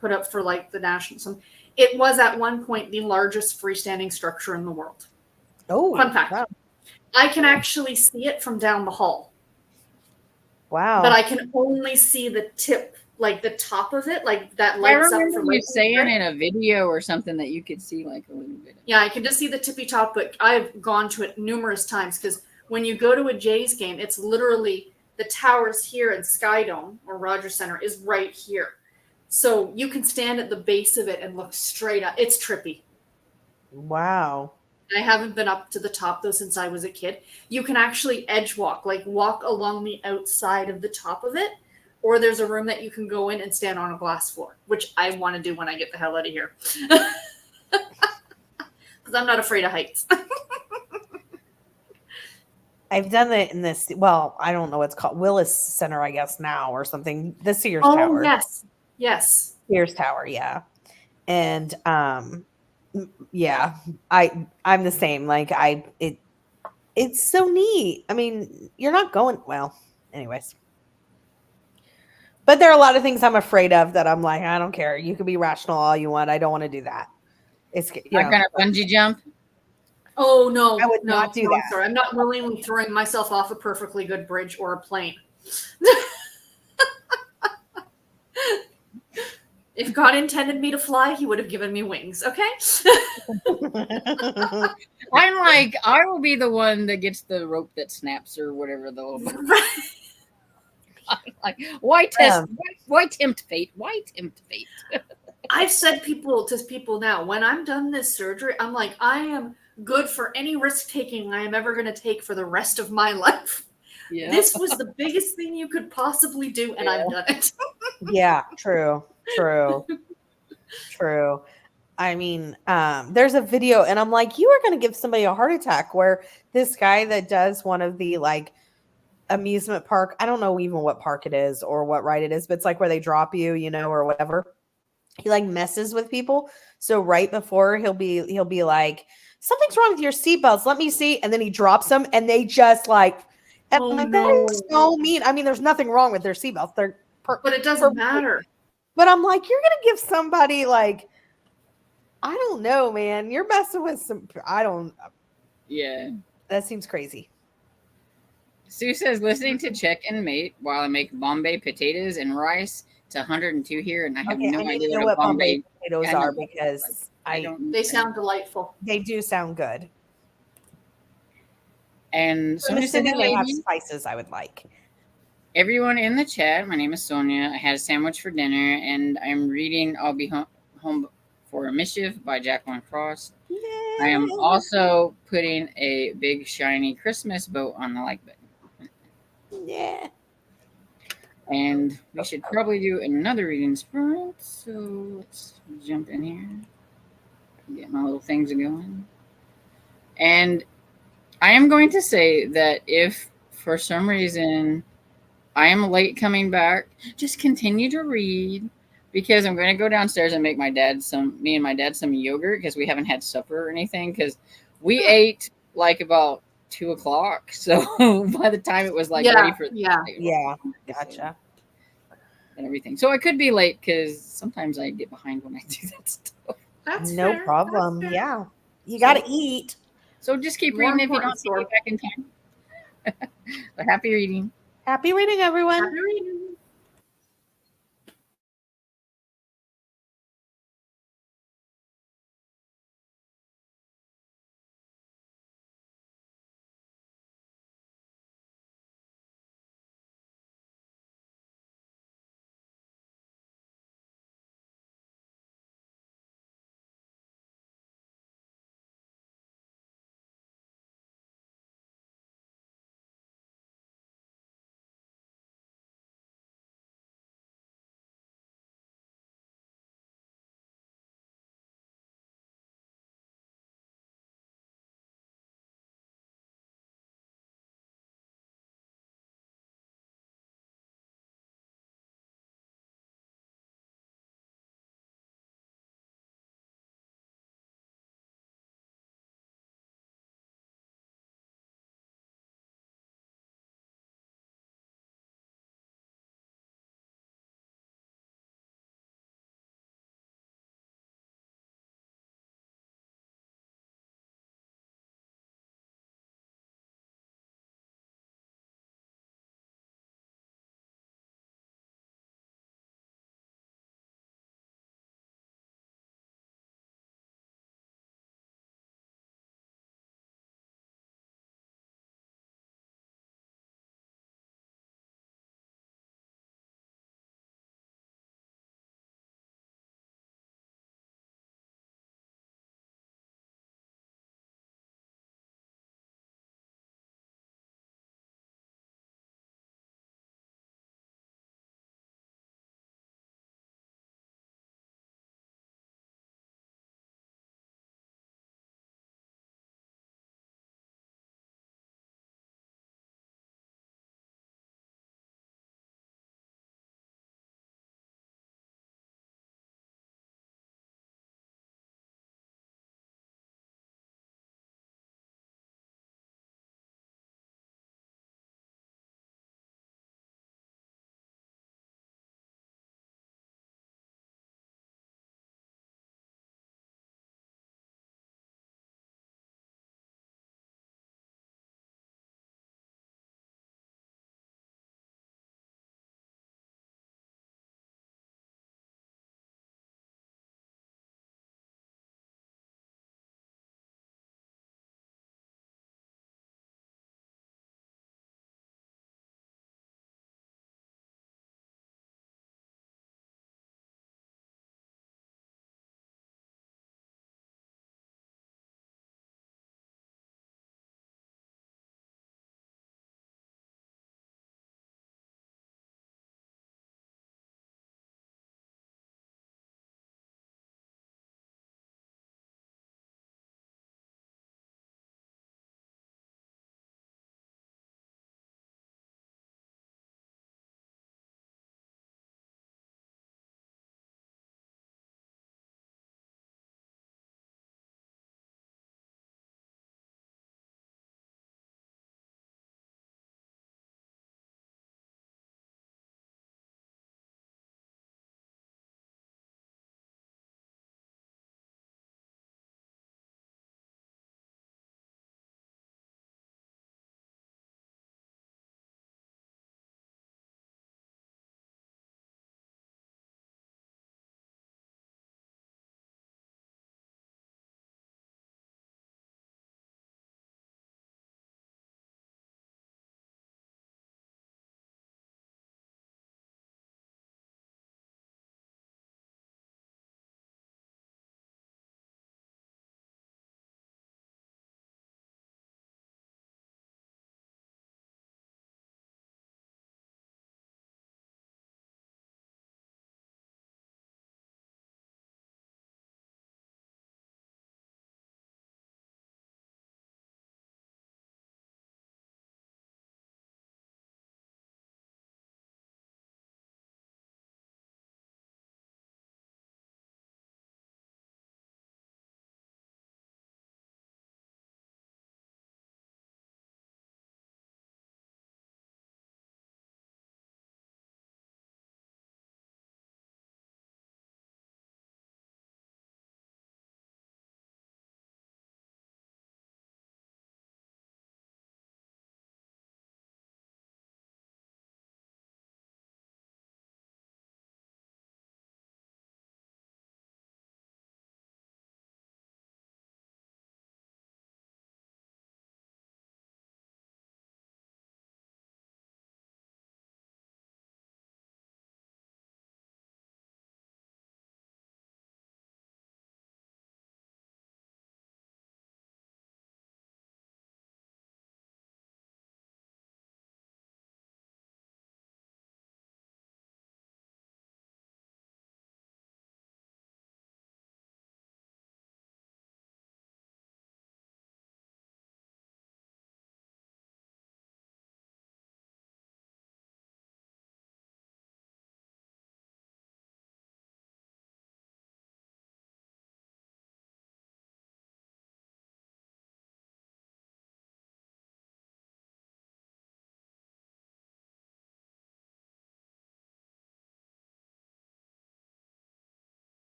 put up for like the national. It was at one point the largest freestanding structure in the world. Oh, Fun fact. Wow. I can actually see it from down the hall, Wow. but I can only see the tip, like the top of it, like that I lights up. remember from you saying in a video or something that you could see like a little bit. Yeah, I can just see the tippy top, but I've gone to it numerous times because when you go to a Jays game, it's literally the towers here in Skydome or Rogers Center is right here. So you can stand at the base of it and look straight up. It's trippy. Wow. I haven't been up to the top though since I was a kid. You can actually edge walk, like walk along the outside of the top of it, or there's a room that you can go in and stand on a glass floor, which I want to do when I get the hell out of here. Because I'm not afraid of heights. I've done it in this. Well, I don't know what's called Willis Center, I guess now or something. The Sears Oh Tower. yes. Sears Tower, yeah. And yeah, I'm the same. Like it's so neat. I mean, you're not going well, anyways. But there are a lot of things I'm afraid of that I'm like, I don't care. You can be rational all you want. I don't want to do that. It's That kind of bungee jump. Oh no, I would not do that. I'm sorry. I'm not willingly throwing myself off a perfectly good bridge or a plane. If God intended me to fly, he would have given me wings, okay? I'm like, I will be the one that gets the rope that snaps or whatever the little like, why tempt fate? Why tempt fate? I've said to people now, when I'm done this surgery, I'm like, I am good for any risk taking I am ever going to take for the rest of my life. Yeah. This was the biggest thing you could possibly do, and I've done it. Yeah, true. I mean, there's a video, and I'm like, you are going to give somebody a heart attack. Where this guy that does one of the like amusement park, I don't know even what park it is or what ride it is, but it's like where they drop you, or whatever. He like messes with people. So right before he'll be like, something's wrong with your seatbelts. Let me see. And then he drops them and they just like, and Oh, I'm like, no. that is so mean. I mean, there's nothing wrong with their seatbelts. They're But it doesn't perfect. matter. But I'm like, you're gonna give somebody like, I don't know, man. You're messing with some. I don't. Yeah. That seems crazy. Sue says listening to Check and Mate while I make Bombay potatoes and rice. It's 102 here, and I have Okay, no I need idea to know what a what Bombay Bombay. potatoes I know are what they because look like. I don't. They sound delightful. they do sound good. And I'm Sonia said, assuming "Hey, they have lady." spices I would like. Everyone in the chat, my name is Sonia. I had a sandwich for dinner, and I'm reading I'll Be Home for a Mischief by Jacqueline Frost. I am Yeah. also putting a big shiny Christmas bow on the like button. Yeah. And we should probably do another reading sprint. So let's jump in here. Get my little things going. And I am going to say that if for some reason I am late coming back, just continue to read because I'm going to go downstairs and make me and my dad some yogurt because we haven't had supper or anything because we ate like about 2 o'clock. So by the time it was like ready for Yeah. Gotcha. and everything. So I could be late because sometimes I get behind when I do that stuff. That's No fair. problem. That's fair. Yeah. You got to eat. So just keep More reading if you important, don't see me Thor. back in time. But happy reading. Happy reading, everyone. Happy reading.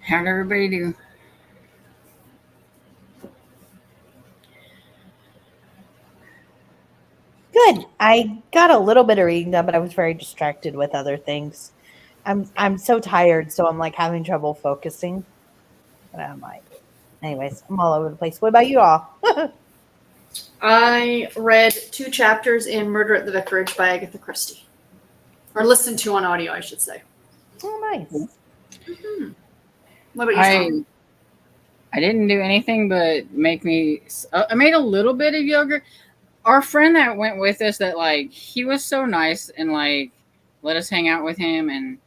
How'd everybody do? Good. I got a little bit of reading done, but I was very distracted with other things. I'm so tired, so I'm like having trouble focusing. But I'm like, anyways, I'm all over the place. What about you all? I read 2 chapters in Murder at the Vicarage by Agatha Christie. Or listened to on audio, I should say. Oh, nice. What about you, Sean? I didn't do anything but make me. I made a little bit of yogurt. Our friend that went with us, that like he was so nice and like let us hang out with him and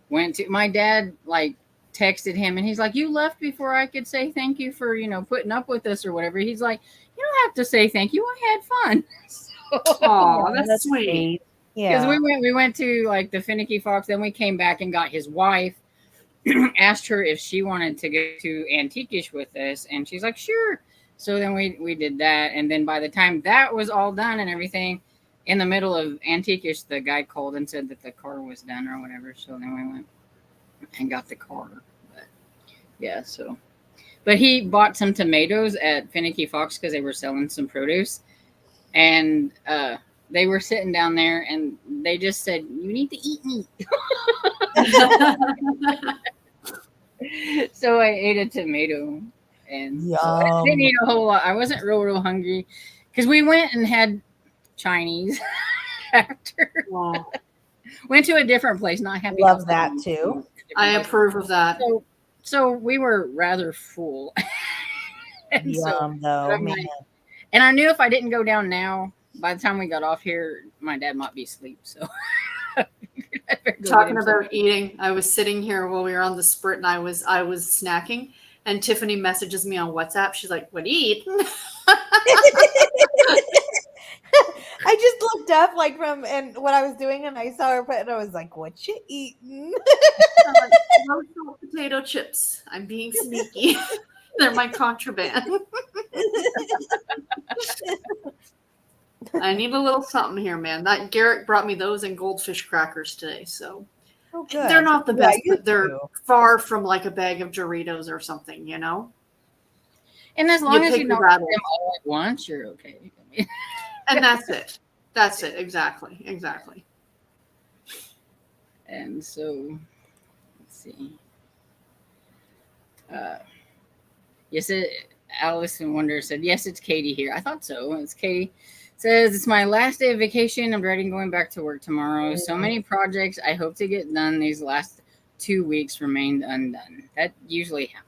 went to. My dad like texted him and he's like, "You left before I could say thank you for putting up with us or whatever." He's like, "You don't have to say thank you. I had fun." Oh, that's sweet. Because Yeah. we went to like the Finicky Fox, then we came back and got his wife. Asked her if she wanted to go to Antiquish with us, and she's like, "Sure." So then we did that, and then by the time that was all done and everything, in the middle of Antiquish, the guy called and said that the car was done or whatever. So then we went and got the car. But yeah, so. But he bought some tomatoes at Finicky Fox because they were selling some produce, and they were sitting down there, and they just said, "You need to eat meat." So I ate a tomato, and so I didn't eat a whole lot. I wasn't real hungry because we went and had Chinese after. Wow. Went to a different place, not Happy Love House. that too. I approve of that. So we were rather full. And Yum, though, I'm man. like- and I knew if I didn't go down now, by the time we got off here, my dad might be asleep. So I better go Talking get him about eating, I was sitting here while we were on the sprint, and I was snacking, and Tiffany messages me on WhatsApp. She's like, "What do you eat?" I just looked up like from and what I was doing, and I saw her put, and I was like, "What you eating?" I'm like, "No salt potato chips. I'm being sneaky. They're my contraband. I need a little something here, man." That Garrett brought me those and goldfish crackers today, so Oh, good. they're not the Yeah, best, you but they're too. far from like a bag of Doritos or something, you know. And as long as pick you your don't eat battles. them all at once, you're okay. And that's it. That's it. Exactly. And so, let's see. Allison Wonder said, "Yes, it's Katie here." I thought so. It's Katie. Says, "It's my last day of vacation. I'm dreading going back to work tomorrow. So many projects I hope to get done these last 2 weeks remained undone." That usually happens.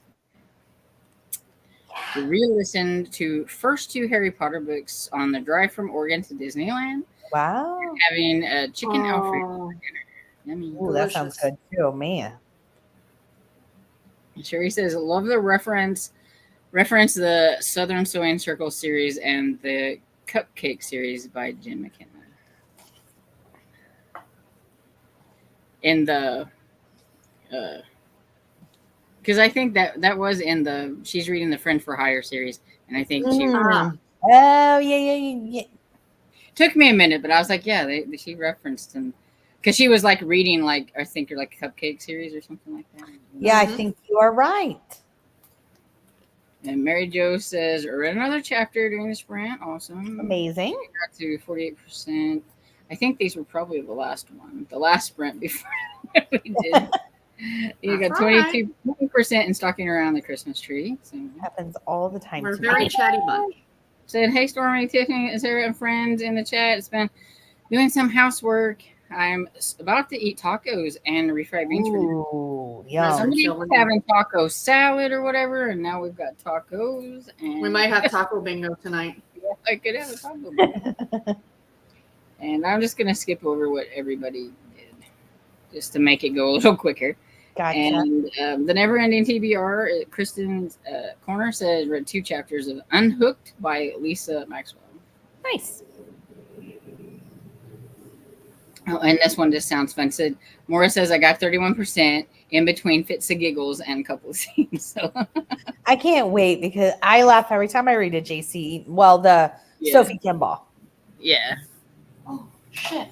We re-listened to first 2 Harry Potter books on the drive from Oregon to Disneyland, Wow. having a chicken Alfredo Oh, for dinner. Yummy. Ooh, that sounds good too, man. Sherry says, "Love the reference the Southern Sewing Circle series and the Cupcake series by Jen McKenna." In the because I think that was in the she's reading the Friend for Hire series, and I think she Oh yeah. took me a minute, but I was like, yeah, she referenced them because she was like reading like I think or like a Cupcake series or something like that. Yeah, I Mhm. think you are right. And Mary Jo says, "Read another chapter during the sprint. Awesome. Amazing. Got to 48%. I think these were probably the last one, the last sprint before we did. You got That's all right. 22% in stocking around the Christmas tree." So Happens all the time. We're a to me. very chatty bunch. said, "Hey, Stormy, Tiffany, Sarah, and friends in the chat. It's been doing some housework. I'm about to eat tacos and refried beans for dinner. Ooh, Those yum. are- Somebody was having taco salad or whatever, and now we've got tacos. And We might have taco bingo tonight. I could have a taco bingo. And I'm just gonna skip over what everybody did, just to make it go a little quicker. Gotcha. And the Never Ending TBR, Kristen's Corner says, read 2 chapters of Unhooked by Lisa Maxwell. Nice. Oh, and this one just sounds fun. Said Maura says, "I got 31% in between fits of giggles and a couple of scenes." So I can't wait because I laugh every time I read a JC. Well, the yeah. Sophie Kimball. Yeah, Oh shit!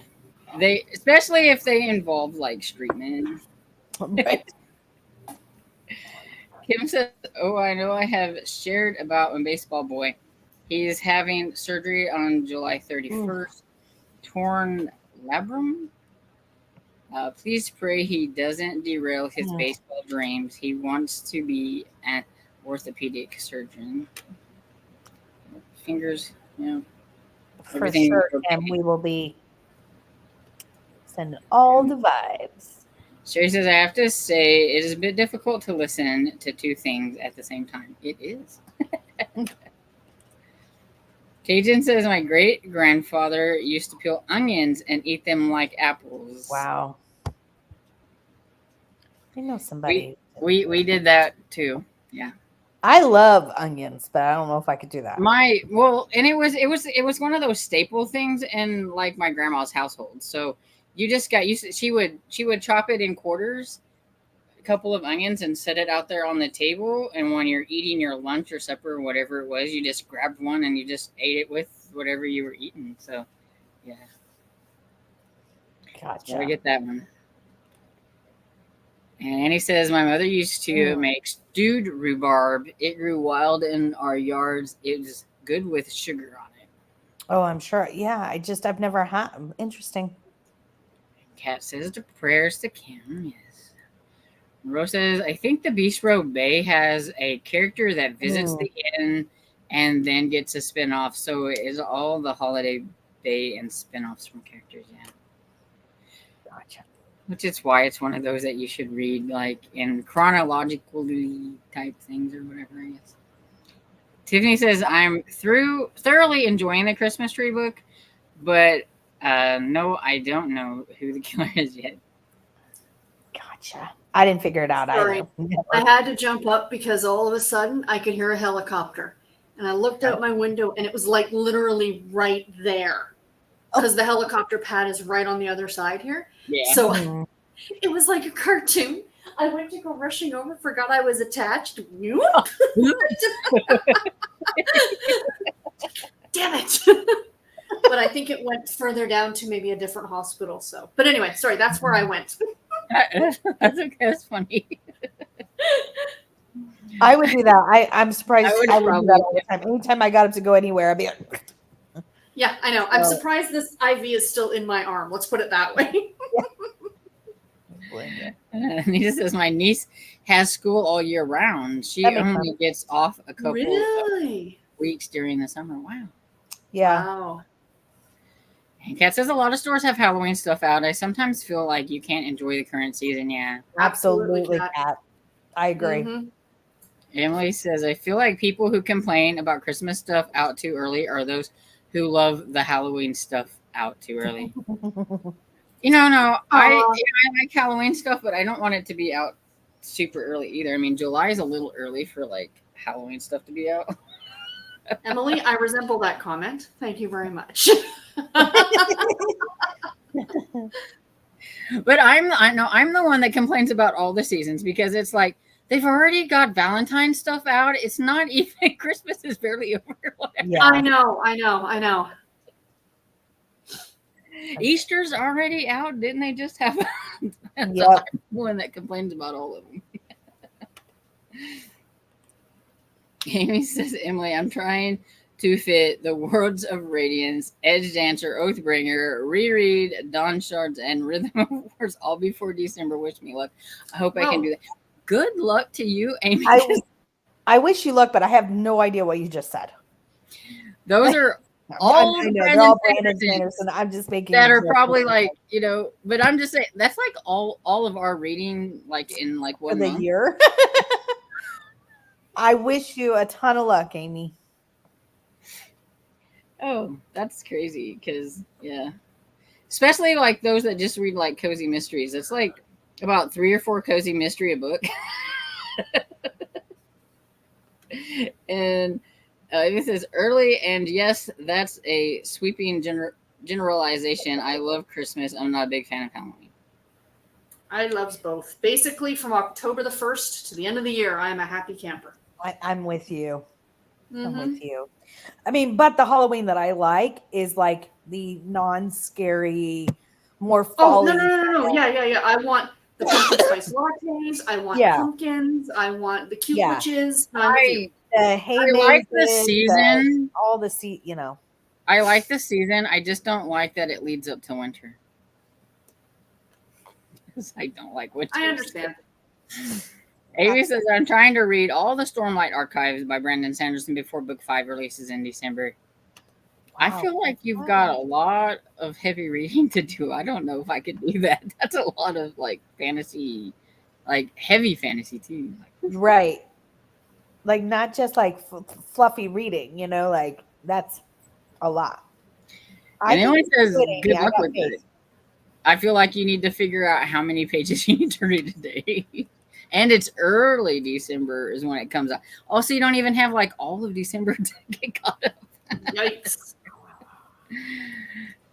they especially if they involve like street men. Right. Kim says, "Oh, I know I have shared about my baseball boy. He's having surgery on July 31st. Torn labrum. Please pray he doesn't derail his Mm. baseball dreams. He wants to be an orthopedic surgeon. Fingers, For everything sure, okay. Kim, we will be sending all the vibes. Sherry says, I have to say, it is a bit difficult to listen to two things at the same time. It is. Cajun says, my great grandfather used to peel onions and eat them like apples. Wow. I know somebody. We did that too. Yeah. I love onions, but I don't know if I could do that. And it was one of those staple things in like my grandma's household. So you just got used to, she would chop it in quarters, a couple of onions, and set it out there on the table. And when you're eating your lunch or supper or whatever it was, you just grabbed one and you just ate it with whatever you were eating. So yeah. Gotcha. So I get that one. And he says, my mother used to make stewed rhubarb. It grew wild in our yards. It was good with sugar on it. Oh, I'm sure. Yeah, I've never had. Interesting. Cat says, the prayers to Kim. Yes. Rose says, I think the Bistro Bay has a character that visits the inn and then gets a spinoff. So it is all the Holiday Bay and spinoffs from characters. Yeah. Gotcha. Which is why it's one of those that you should read like in chronologically type things or whatever, I guess. Tiffany says, I'm thoroughly enjoying the Christmas tree book, but no, I don't know who the killer is yet. Gotcha. I didn't figure it out Sorry. either. I had to jump up because all of a sudden I could hear a helicopter. And I looked out my window and it was like literally right there. Because the helicopter pad is right on the other side here. Yeah. So it was like a cartoon. I went to go rushing over, forgot I was attached. Damn it. But I think it went further down to maybe a different hospital. So, but anyway, sorry, that's where I went. That's okay. That's funny. I would do that. I'm surprised. I would I would do probably that all the time. Anytime I got up to go anywhere, I'd be like, Yeah, I know. I'm surprised this IV is still in my arm. Let's put it that way. Nita says, my niece has school all year round. She only gets off a couple of weeks during the summer. Wow. yeah. Wow. And Kat says, a lot of stores have Halloween stuff out. I sometimes feel like you can't enjoy the current season. Yeah. Absolutely, Kat. Kat. I agree. Mhm. Emily says, I feel like people who complain about Christmas stuff out too early are those who love the Halloween stuff out too early. No, I like Halloween stuff, but I don't want it to be out super early either. I mean, July is a little early for like Halloween stuff to be out. Emily, I resemble that comment. Thank you very much. But I'm the one that complains about all the seasons because it's like they've already got Valentine's stuff out. It's not even Christmas is barely over. Whatever. Yeah. I know. Easter's already out. Didn't they just have Yep. one that complains about all of them? Amy says, Emily, I'm trying to fit the Worlds of Radiance, Edge Dancer, Oathbringer, Reread, Dawn Shards, and Rhythm of Wars all before December. Wish me luck. I hope I can do that. Good luck to you, Amy. I wish you luck, but I have no idea what you just said. Those are all I know, Brandon they're all Sanderson Brandon Sanderson. I'm just making that are probably like, but I'm just saying that's like all of our reading like in like for 1 the month. year. I wish you a ton of luck, Amy. Oh, that's crazy because especially like those that just read like cozy mysteries. It's like about 3 or 4 cozy mystery a book. And this is early, and yes, that's a sweeping generalization. I love Christmas. I'm not a big fan of Halloween. I loves both. Basically, from October the 1st to the end of the year, I am a happy camper. I'm with you. I'm Mhm. with you. I mean, but the Halloween that I like is like the non-scary, more Oh, folly. no. Yeah. I want the pumpkin spice lattes. I want Yeah. pumpkins. I want the cute Yeah. witches. I'm with you. The hay I like the mazes, season. all the you know. I like the season. I just don't like that it leads up to winter. 'Cause I don't like winter. I understand. Amy says, I'm trying to read all the Stormlight Archives by Brandon Sanderson before book 5 releases in December. I Wow. feel like you've got a lot of heavy reading to do. I don't know if I could do that. That's a lot of like fantasy, like heavy fantasy too. Right. Like not just like fluffy reading, you know, like that's a lot. And it only says, Amy. good I luck got with faith. it. I feel like you need to figure out how many pages you need to read a day. And it's early December is when it comes out. Also, you don't even have like all of December to get caught up. Yikes.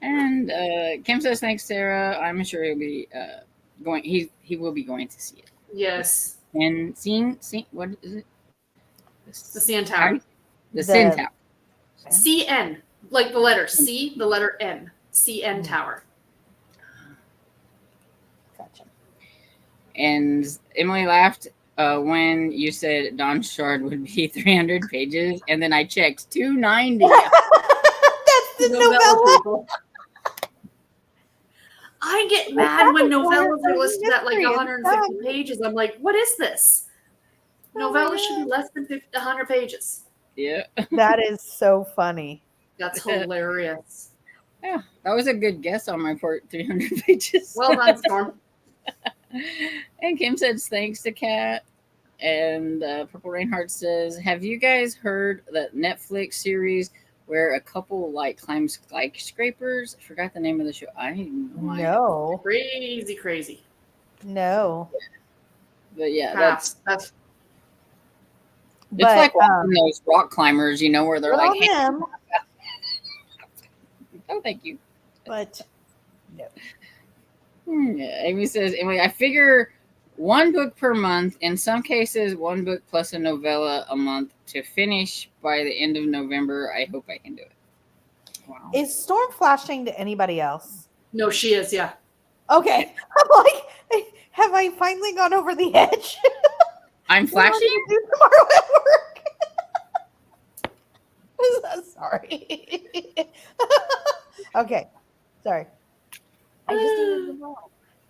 And Kim says, thanks, Sarah. I'm sure he'll be going. He will be going to see it. Yes. And seeing what is it? The CN Tower. The Sin Tower. CN. Like the letter C, the letter N. CN Tower. Gotcha. And Emily laughed when you said Don Shard would be 300 pages, and then I checked 290. That's the novella. People. I get mad when novellas are listed at like 150 pages. I'm like, what is this? Novellas should be less than 100 pages. Yeah. That is so funny. That's hilarious. Yeah, that was a good guess on my part. 300 pages. Well done, Storm. And Kim says thanks to Kat. And Purple Rainheart says, have you guys heard that Netflix series where a couple like climbs skyscrapers? I forgot the name of the show. I don't know. No. Crazy. No. But yeah, That's it's But like watching those rock climbers, you know, where they're good like, on hey, them, oh, thank you. but no. Yeah, Amy says, anyway, I figure one book per month, in some cases, one book plus a novella a month to finish by the end of November. I hope I can do it. Wow. Is Storm flashing to anybody else? No, she is, yeah. Okay. I'm like, have I finally gone over the edge? I'm What am I flashing? gonna do tomorrow at work? Sorry. Okay. Sorry. I just needed to know.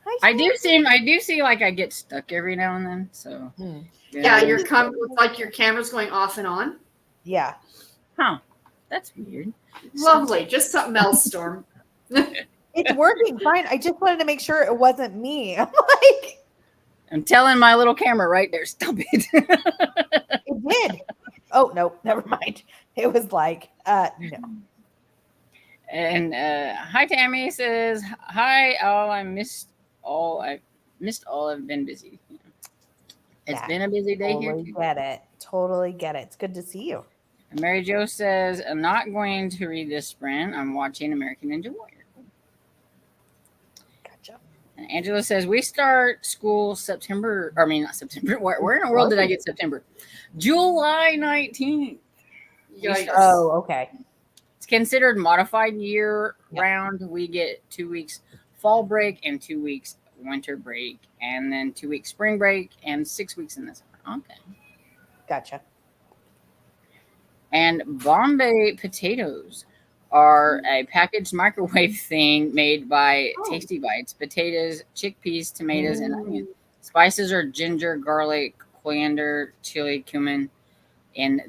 Hi, I Storm. do see like I get stuck every now and then. So Yeah, it's like your camera's going off and on. Yeah. Huh. That's weird. Lovely. Just something else, Storm. It's working fine. I just wanted to make sure it wasn't me. I'm like, I'm telling my little camera right there, stop it. it did. Oh, no, never mind. It was like, no. And hi Tammy says, hi all, I've been busy. It's been a busy day here Totally too. get it. Totally get it. It's good to see you. And Mary Jo says, I'm not going to read this sprint. I'm watching American Ninja Warrior. Gotcha. And Angela says, we start school September. I mean, not September. Where in the world did I get September? July 19th. Yikes. Oh, okay. It's considered modified year round. We get 2 weeks fall break and 2 weeks winter break, and then 2 weeks spring break and 6 weeks in the summer. Okay. Gotcha. And Bombay potatoes are a packaged microwave thing made by Tasty Bites. Potatoes, chickpeas, tomatoes, and onion. Spices are ginger, garlic, coriander, chili, cumin. And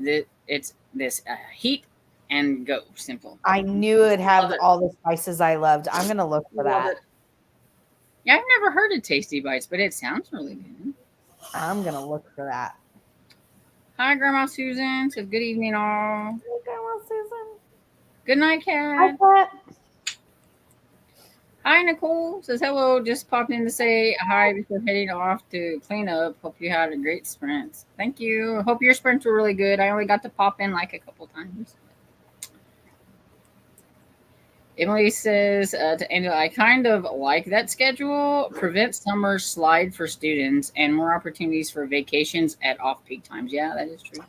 it's this heat and go. Simple. I knew it'd have Love it. all the spices I loved. I'm going to look for Love that. it. Yeah, I've never heard of Tasty Bites, but it sounds really good. I'm going to look for that. Hi, Grandma Susan. Says good evening, all. Hey, Grandma Susan. Good night, Hi, Cat. Kat. Hi, Nicole. Says hello. Just popped in to say hi before heading off to clean up. Hope you had a great sprint. Thank you. Hope your sprints were really good. I only got to pop in like a couple times. Emily says to Angela, I kind of like that schedule. Prevents summer slide for students and more opportunities for vacations at off-peak times. Yeah, that is true.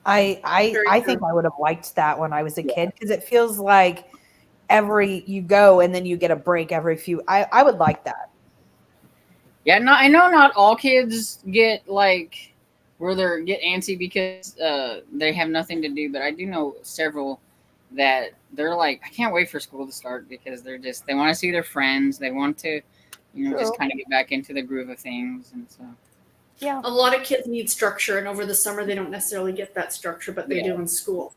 I think I would have liked that when I was a kid because it feels like you go and then you get a break every few. I would like that. Yeah, no, I know not all kids get like where they get antsy because they have nothing to do, but I do know several that they're like, I can't wait for school to start because they want to see their friends, they want to, just True. kind of get back into the groove of things, and so Yeah. A lot of kids need structure, and over the summer they don't necessarily get that structure, but they Yeah. do in school.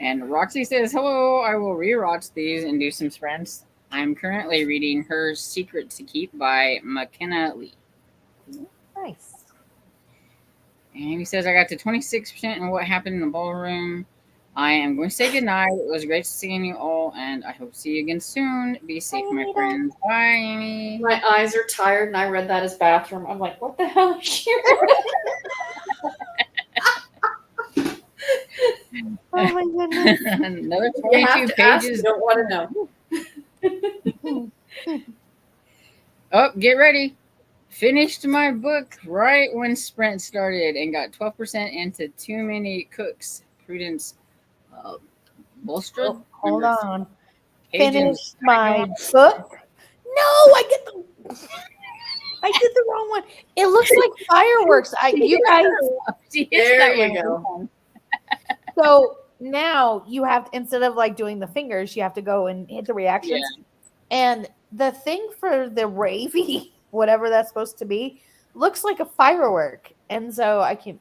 And Roxy says, "Hello, I will rewatch these and do some friends. I'm currently reading Her Secret to Keep by McKenna Lee." Nice. And he says, I got to 26% in what happened in the ballroom. I am going to say goodnight. It was great seeing you all, and I hope to see you again soon. Be safe, Bye, my Anita. friends. Bye, Amy. My eyes are tired, and I read that as bathroom. I'm like, what the hell is she? Oh my goodness. Another You have 22 to ask. You pages. don't want to know. Oh, get ready. Finished my book right when Sprint started and got 12% into Too Many Cooks. Prudence Bolstrad. Oh, hold on. Pages. Finish my book. No, I did the wrong one. It looks like fireworks. You guys. There you go. So now you have, instead of like doing the fingers, you have to go and hit the reactions. Yeah. And the thing for the ravey, whatever that's supposed to be, looks like a firework. And so I can,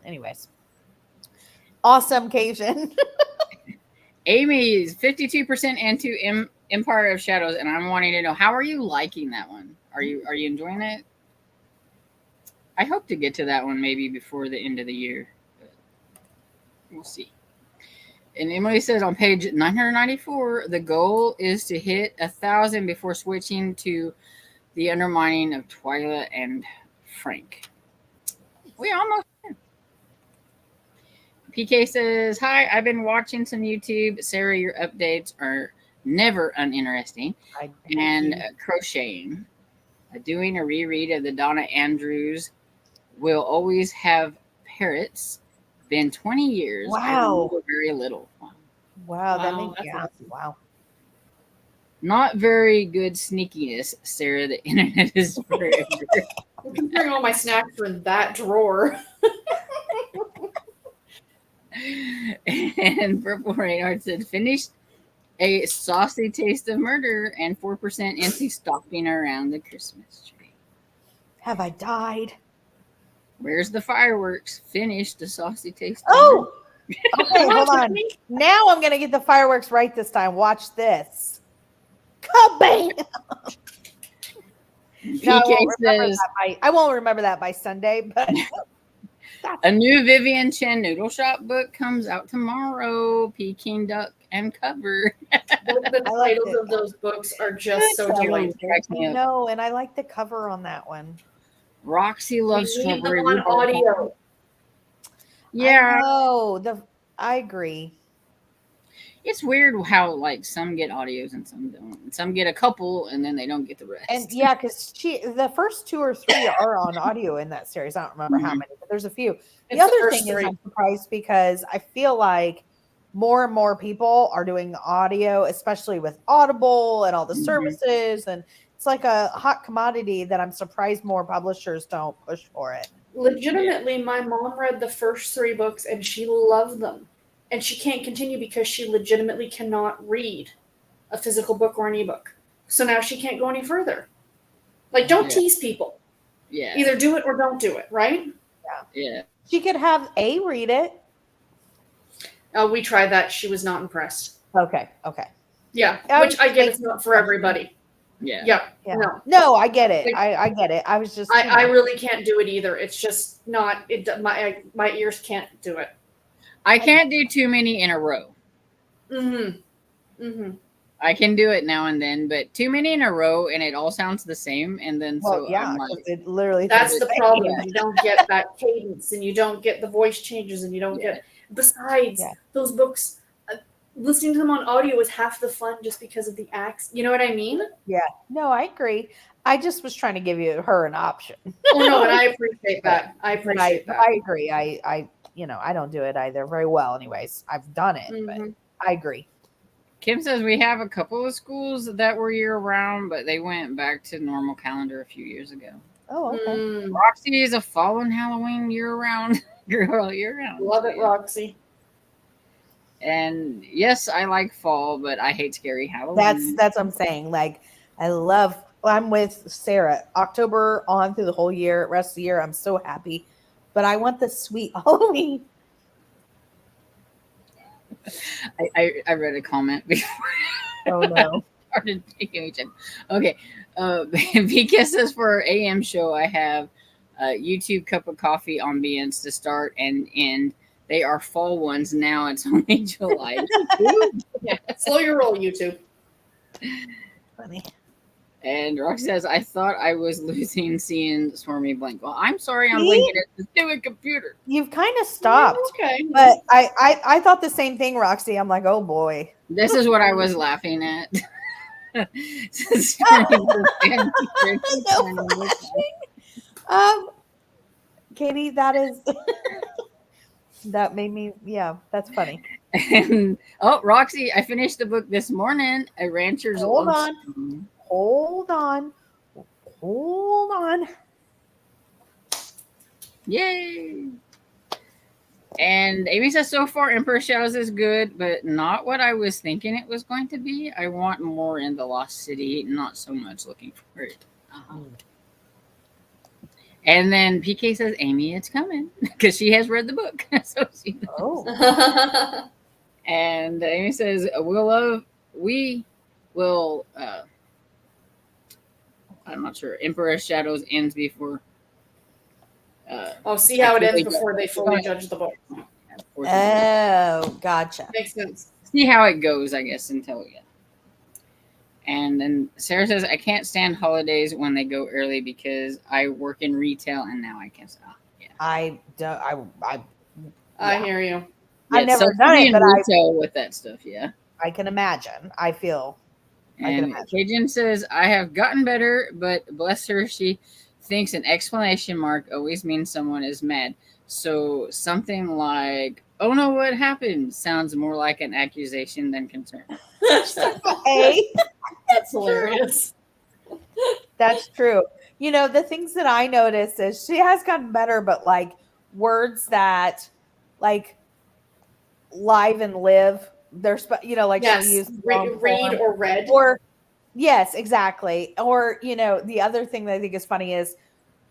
anyways. Awesome, Cajun. Amy is 52% into Empire of Shadows, and I'm wanting to know, how are you liking that one? Are you enjoying it? I hope to get to that one maybe before the end of the year. But we'll see. And Emily says on page 994, the goal is to hit 1,000 before switching to The Undermining of Twyla and Frank. We almost did. PK says, hi, I've been watching some YouTube. Sarah, your updates are never uninteresting. And crocheting. Doing a reread of the Donna Andrews Will Always Have Parrots. Been 20 years. Wow. I remember very little. Wow, that Wow, makes that's yeah. awesome. Wow. Not very good sneakiness, Sarah. The internet is forever. Considering all my snacks are in that drawer. And Purple Rainheart said, finished A Saucy Taste of Murder and 4% into Stopping Around the Christmas Tree. Have I died? Where's the fireworks? Finished The Saucy Taste of Murder. Oh! Okay, hold on. Now I'm going to get the fireworks right this time. Watch this. Kabam! No, PK says, I won't remember that by Sunday, but a new Vivian Chen Noodle Shop book comes out tomorrow. Peking Duck and Cover. The I like titles it. of those books are just so Good delightful. Cracks me up. no, and I like the cover on that one. Roxy loves We need strawberry them on rhubarb. audio. Yeah, I agree. it's weird how like some get audios and some don't. Some get a couple and then they don't get the rest. And yeah, because the first 2 or 3 are on audio in that series. I don't remember how many, but there's a few. The It's the other first thing is 3. I'm surprised because I feel like more and more people are doing audio, especially with Audible and all the Mhm. services. And it's like a hot commodity that I'm surprised more publishers don't push for it. Legitimately, my mom read the first 3 books and she loved them. And she can't continue because she legitimately cannot read a physical book or an ebook. So now she can't go any further. Like, don't Yeah. tease people. Yeah. Either do it or don't do it, right? Yeah. She could have A read it. We tried that. She was not impressed. Okay. Yeah, I which I get it's not for everybody. Yeah. Yeah, Yeah. no. No, I get it. I get it. I was just. I really can't do it either. It's just not. My ears can't do it. I can't do too many in a row. Mm-hmm. I can do it now and then, but too many in a row and it all sounds the same. And then Well, so yeah, I'm like, 'cause it literally. That's the problem. Yeah. You don't get that cadence, and you don't get the voice changes, and you don't get. Besides, Yeah. those books, listening to them on audio is half the fun, just because of the acts. You know what I mean? No, I agree. I just was trying to give her an option. Oh no, and I appreciate that. I But appreciate that. I agree. I don't do it either very well. Anyways, I've done it, but Mhm. I agree. Kim says we have a couple of schools that were year round, but they went back to normal calendar a few years ago. Oh, okay. Mm, Roxy is a fall and Halloween year round girl year round. love So, it, yeah. Roxy. And yes, I like fall, but I hate scary Halloween. That's what I'm saying. Like, I'm with Sarah. October on through the whole year, rest of the year, I'm so happy. But I want the sweet Halloween. I read a comment before Oh no. I started picking each other. Okay. Because says for our AM show, I have YouTube cup of coffee ambience to start and end. They are fall ones now. It's only July. Yeah, slow your roll, YouTube. Funny. And Roxy says, I thought I was losing seeing Stormy blink. Well, I'm sorry I'm See? blinking at the stupid computer. You've kind of stopped. Okay. But I thought the same thing, Roxy. I'm like, oh boy. This is what I was laughing at. Katie, that is that made me, yeah, that's funny. And, Roxy, I finished the book this morning. A Rancher's Hold Love on. Song. Hold on. Yay! And Amy says, so far, Emperor Shadows is good, but not what I was thinking it was going to be. I want more in the Lost City, not so much looking for it. And then PK says, Amy, it's coming, because she has read the book. So she knows. Oh. And Amy says, we will, I'm not sure, Emperor Shadows ends before. See how it ends before they fully judge the book. Oh, gotcha. Makes sense. See how it goes, I guess, until yeah. And then Sarah says, I can't stand holidays when they go early because I work in retail and now I can't stop. Yeah. I I hear you. I've never so done it, in but retail with that stuff, yeah. I can imagine. I can And imagine. Cajun says, I have gotten better, but bless her, she thinks an exclamation mark always means someone is mad. So something like, oh no, what happened? Sounds more like an accusation than concern. Hey, That's hilarious. that's true. You know, the things that I notice is she has gotten better, but like words that like live and live, they're like Yes. she'll use Read or read. or yes, exactly. Or, the other thing that I think is funny is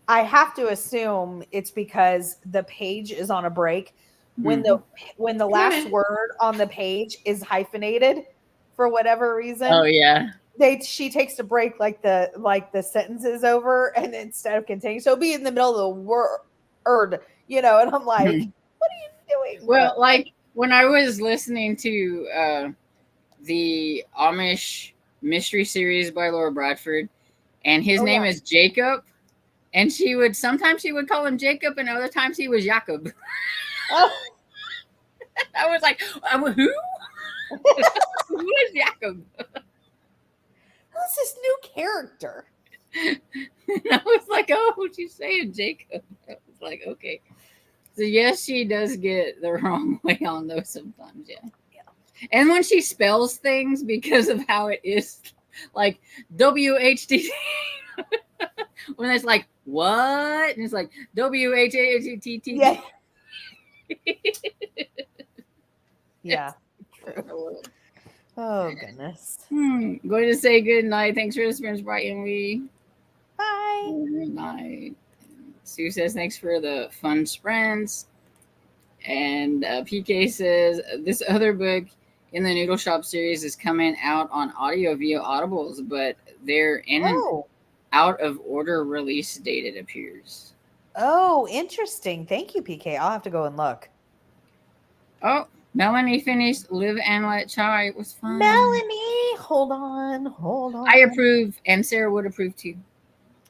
I have to assume it's because the page is on a break when the last word on the page is hyphenated for whatever reason. Oh yeah. She takes a break like the sentence is over and instead of continuing. So it'll be in the middle of the word, and I'm like, what are you doing? Well, like when I was listening to the Amish mystery series by Laura Bradford, and his name is Jacob, and sometimes she would call him Jacob, and other times he was Jacob. Oh. I was like, who? Who is Jacob? Who's this new character? And I was like, oh, she's saying Jacob. I was like, okay. So yes, she does get the wrong way on those sometimes, yeah. And when she spells things because of how it is, like WHT, when it's like what, and it's like WHATT. Yeah. Yeah. True. Oh goodness. Going to say good night. Thanks for the spins, Bright and we. Bye. Good night. Sue says thanks for the fun sprints. And PK says this other book in the Noodle Shop series is coming out on audio via Audibles, but they're in an out of order release date, it appears. Oh, interesting. Thank you, PK. I'll have to go and look. Oh, Melanie finished Live and Let Chai. It was fun. Melanie, hold on. I approve, and Sarah would approve too.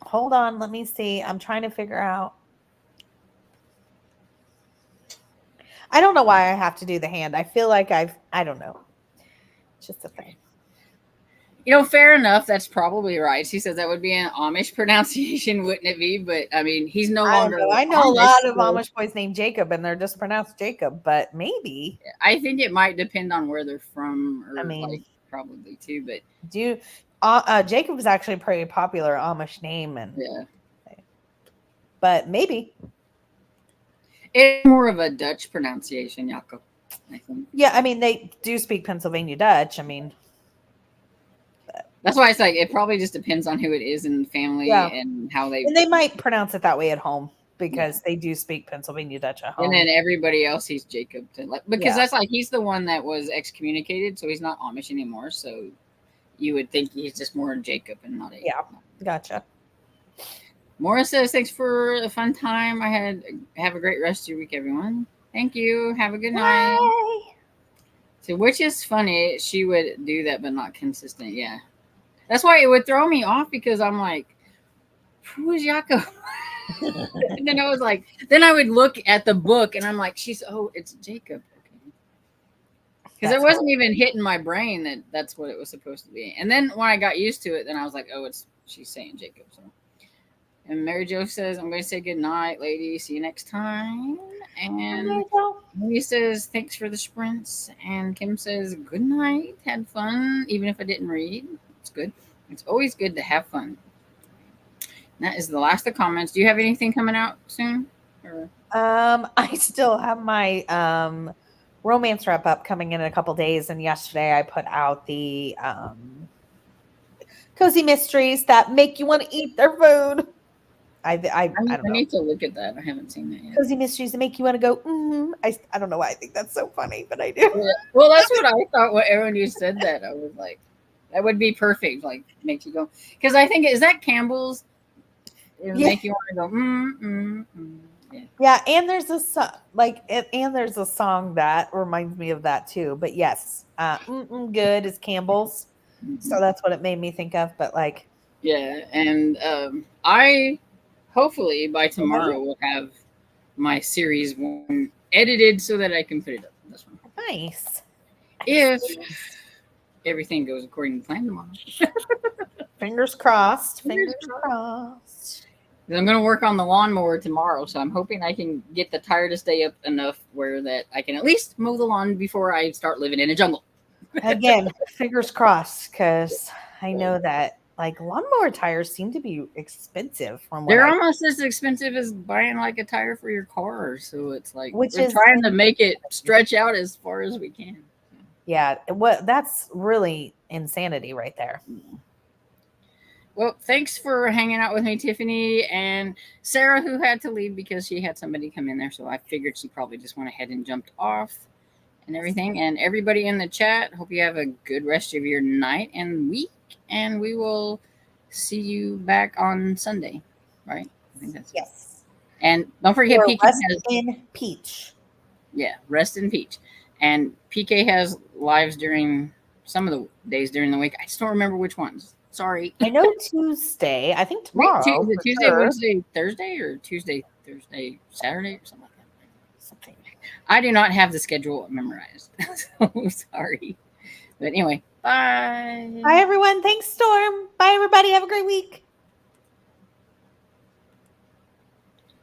Hold on. Let me see. I'm trying to figure out. I don't know why I have to do the hand. I feel like I don't know. It's just a thing. Fair enough. That's probably right. She says that would be an Amish pronunciation, wouldn't it be? But I mean, he's no longer. I know a lot of Amish boys named Jacob, and they're just pronounced Jacob. But maybe I think it might depend on where they're from. Or probably too. But Jacob is actually a pretty popular Amish name, and yeah, but maybe. it's more of a Dutch pronunciation, Jacob. I think. Yeah, I mean they do speak Pennsylvania Dutch. I mean, That's why it's like it probably just depends on who it is in the family Yeah. and how they. and they might pronounce it that way at home because they do speak Pennsylvania Dutch at home. And then everybody else, he's Jacob. Because Yeah. that's like he's the one that was excommunicated, so he's not Amish anymore. So you would think he's just more Jacob and not a. Yeah. Gotcha. Morris says, "Thanks for a fun time. Have a great rest of your week, everyone. Thank you. Have a good night." Bye. So, which is funny, she would do that, but not consistent. Yeah, that's why it would throw me off because I'm like, "Who is Jacob?" And then I was like, then I would look at the book and I'm like, it's Jacob. Because it wasn't even hitting my brain that that's what it was supposed to be. And then when I got used to it, then I was like, oh, she's saying Jacob. So, and Mary Jo says, I'm going to say good night, lady. See you next time. And Lee says, thanks for the sprints. And Kim says, good night. Had fun, even if I didn't read. It's good. It's always good to have fun. That is the last of comments. Do you have anything coming out soon? Or? I still have my romance wrap up coming in a couple days, and yesterday I put out the cozy mysteries that make you want to eat their food. I don't know. I need to look at that. I haven't seen that yet. Cozy mysteries that make you want to go. I don't know why I think that's so funny, but I do. Yeah. Well, that's what I thought. When you said that, I was like, that would be perfect. Like, makes you go. Because I think is that Campbell's. It make you want to go. Yeah, and there's a and there's a song that reminds me of that too. But yes, good is Campbell's, so that's what it made me think of. But like, yeah, and I hopefully by tomorrow will have my series one edited so that I can put it up. This one, nice. If everything goes according to plan tomorrow. Fingers crossed. Fingers crossed. I'm going to work on the lawnmower tomorrow, so I'm hoping I can get the tire to stay up enough where that I can at least mow the lawn before I start living in a jungle. Again, fingers crossed, because I know that like lawnmower tires seem to be expensive. They're almost as expensive as buying like a tire for your car, so it's like we're is trying to make it stretch out as far as we can. Yeah, that's really insanity right there. Well, thanks for hanging out with me, Tiffany, and Sarah, who had to leave because she had somebody come in there. So I figured she probably just went ahead and jumped off and everything. And everybody in the chat, hope you have a good rest of your night and week. And we will see you back on Sunday, right? I think that's yes. And don't forget, PK Rest has in Peach. Yeah, Rest in Peach. And PK has lives during some of the days during the week. I just don't remember which ones. Sorry. I know Tuesday. I think tomorrow. Tuesday, Wednesday, Thursday, or Tuesday, Thursday, Saturday, or something like that. Something. I do not have the schedule memorized. So sorry. But anyway, bye. Bye, everyone. Thanks, Storm. Bye, everybody. Have a great week.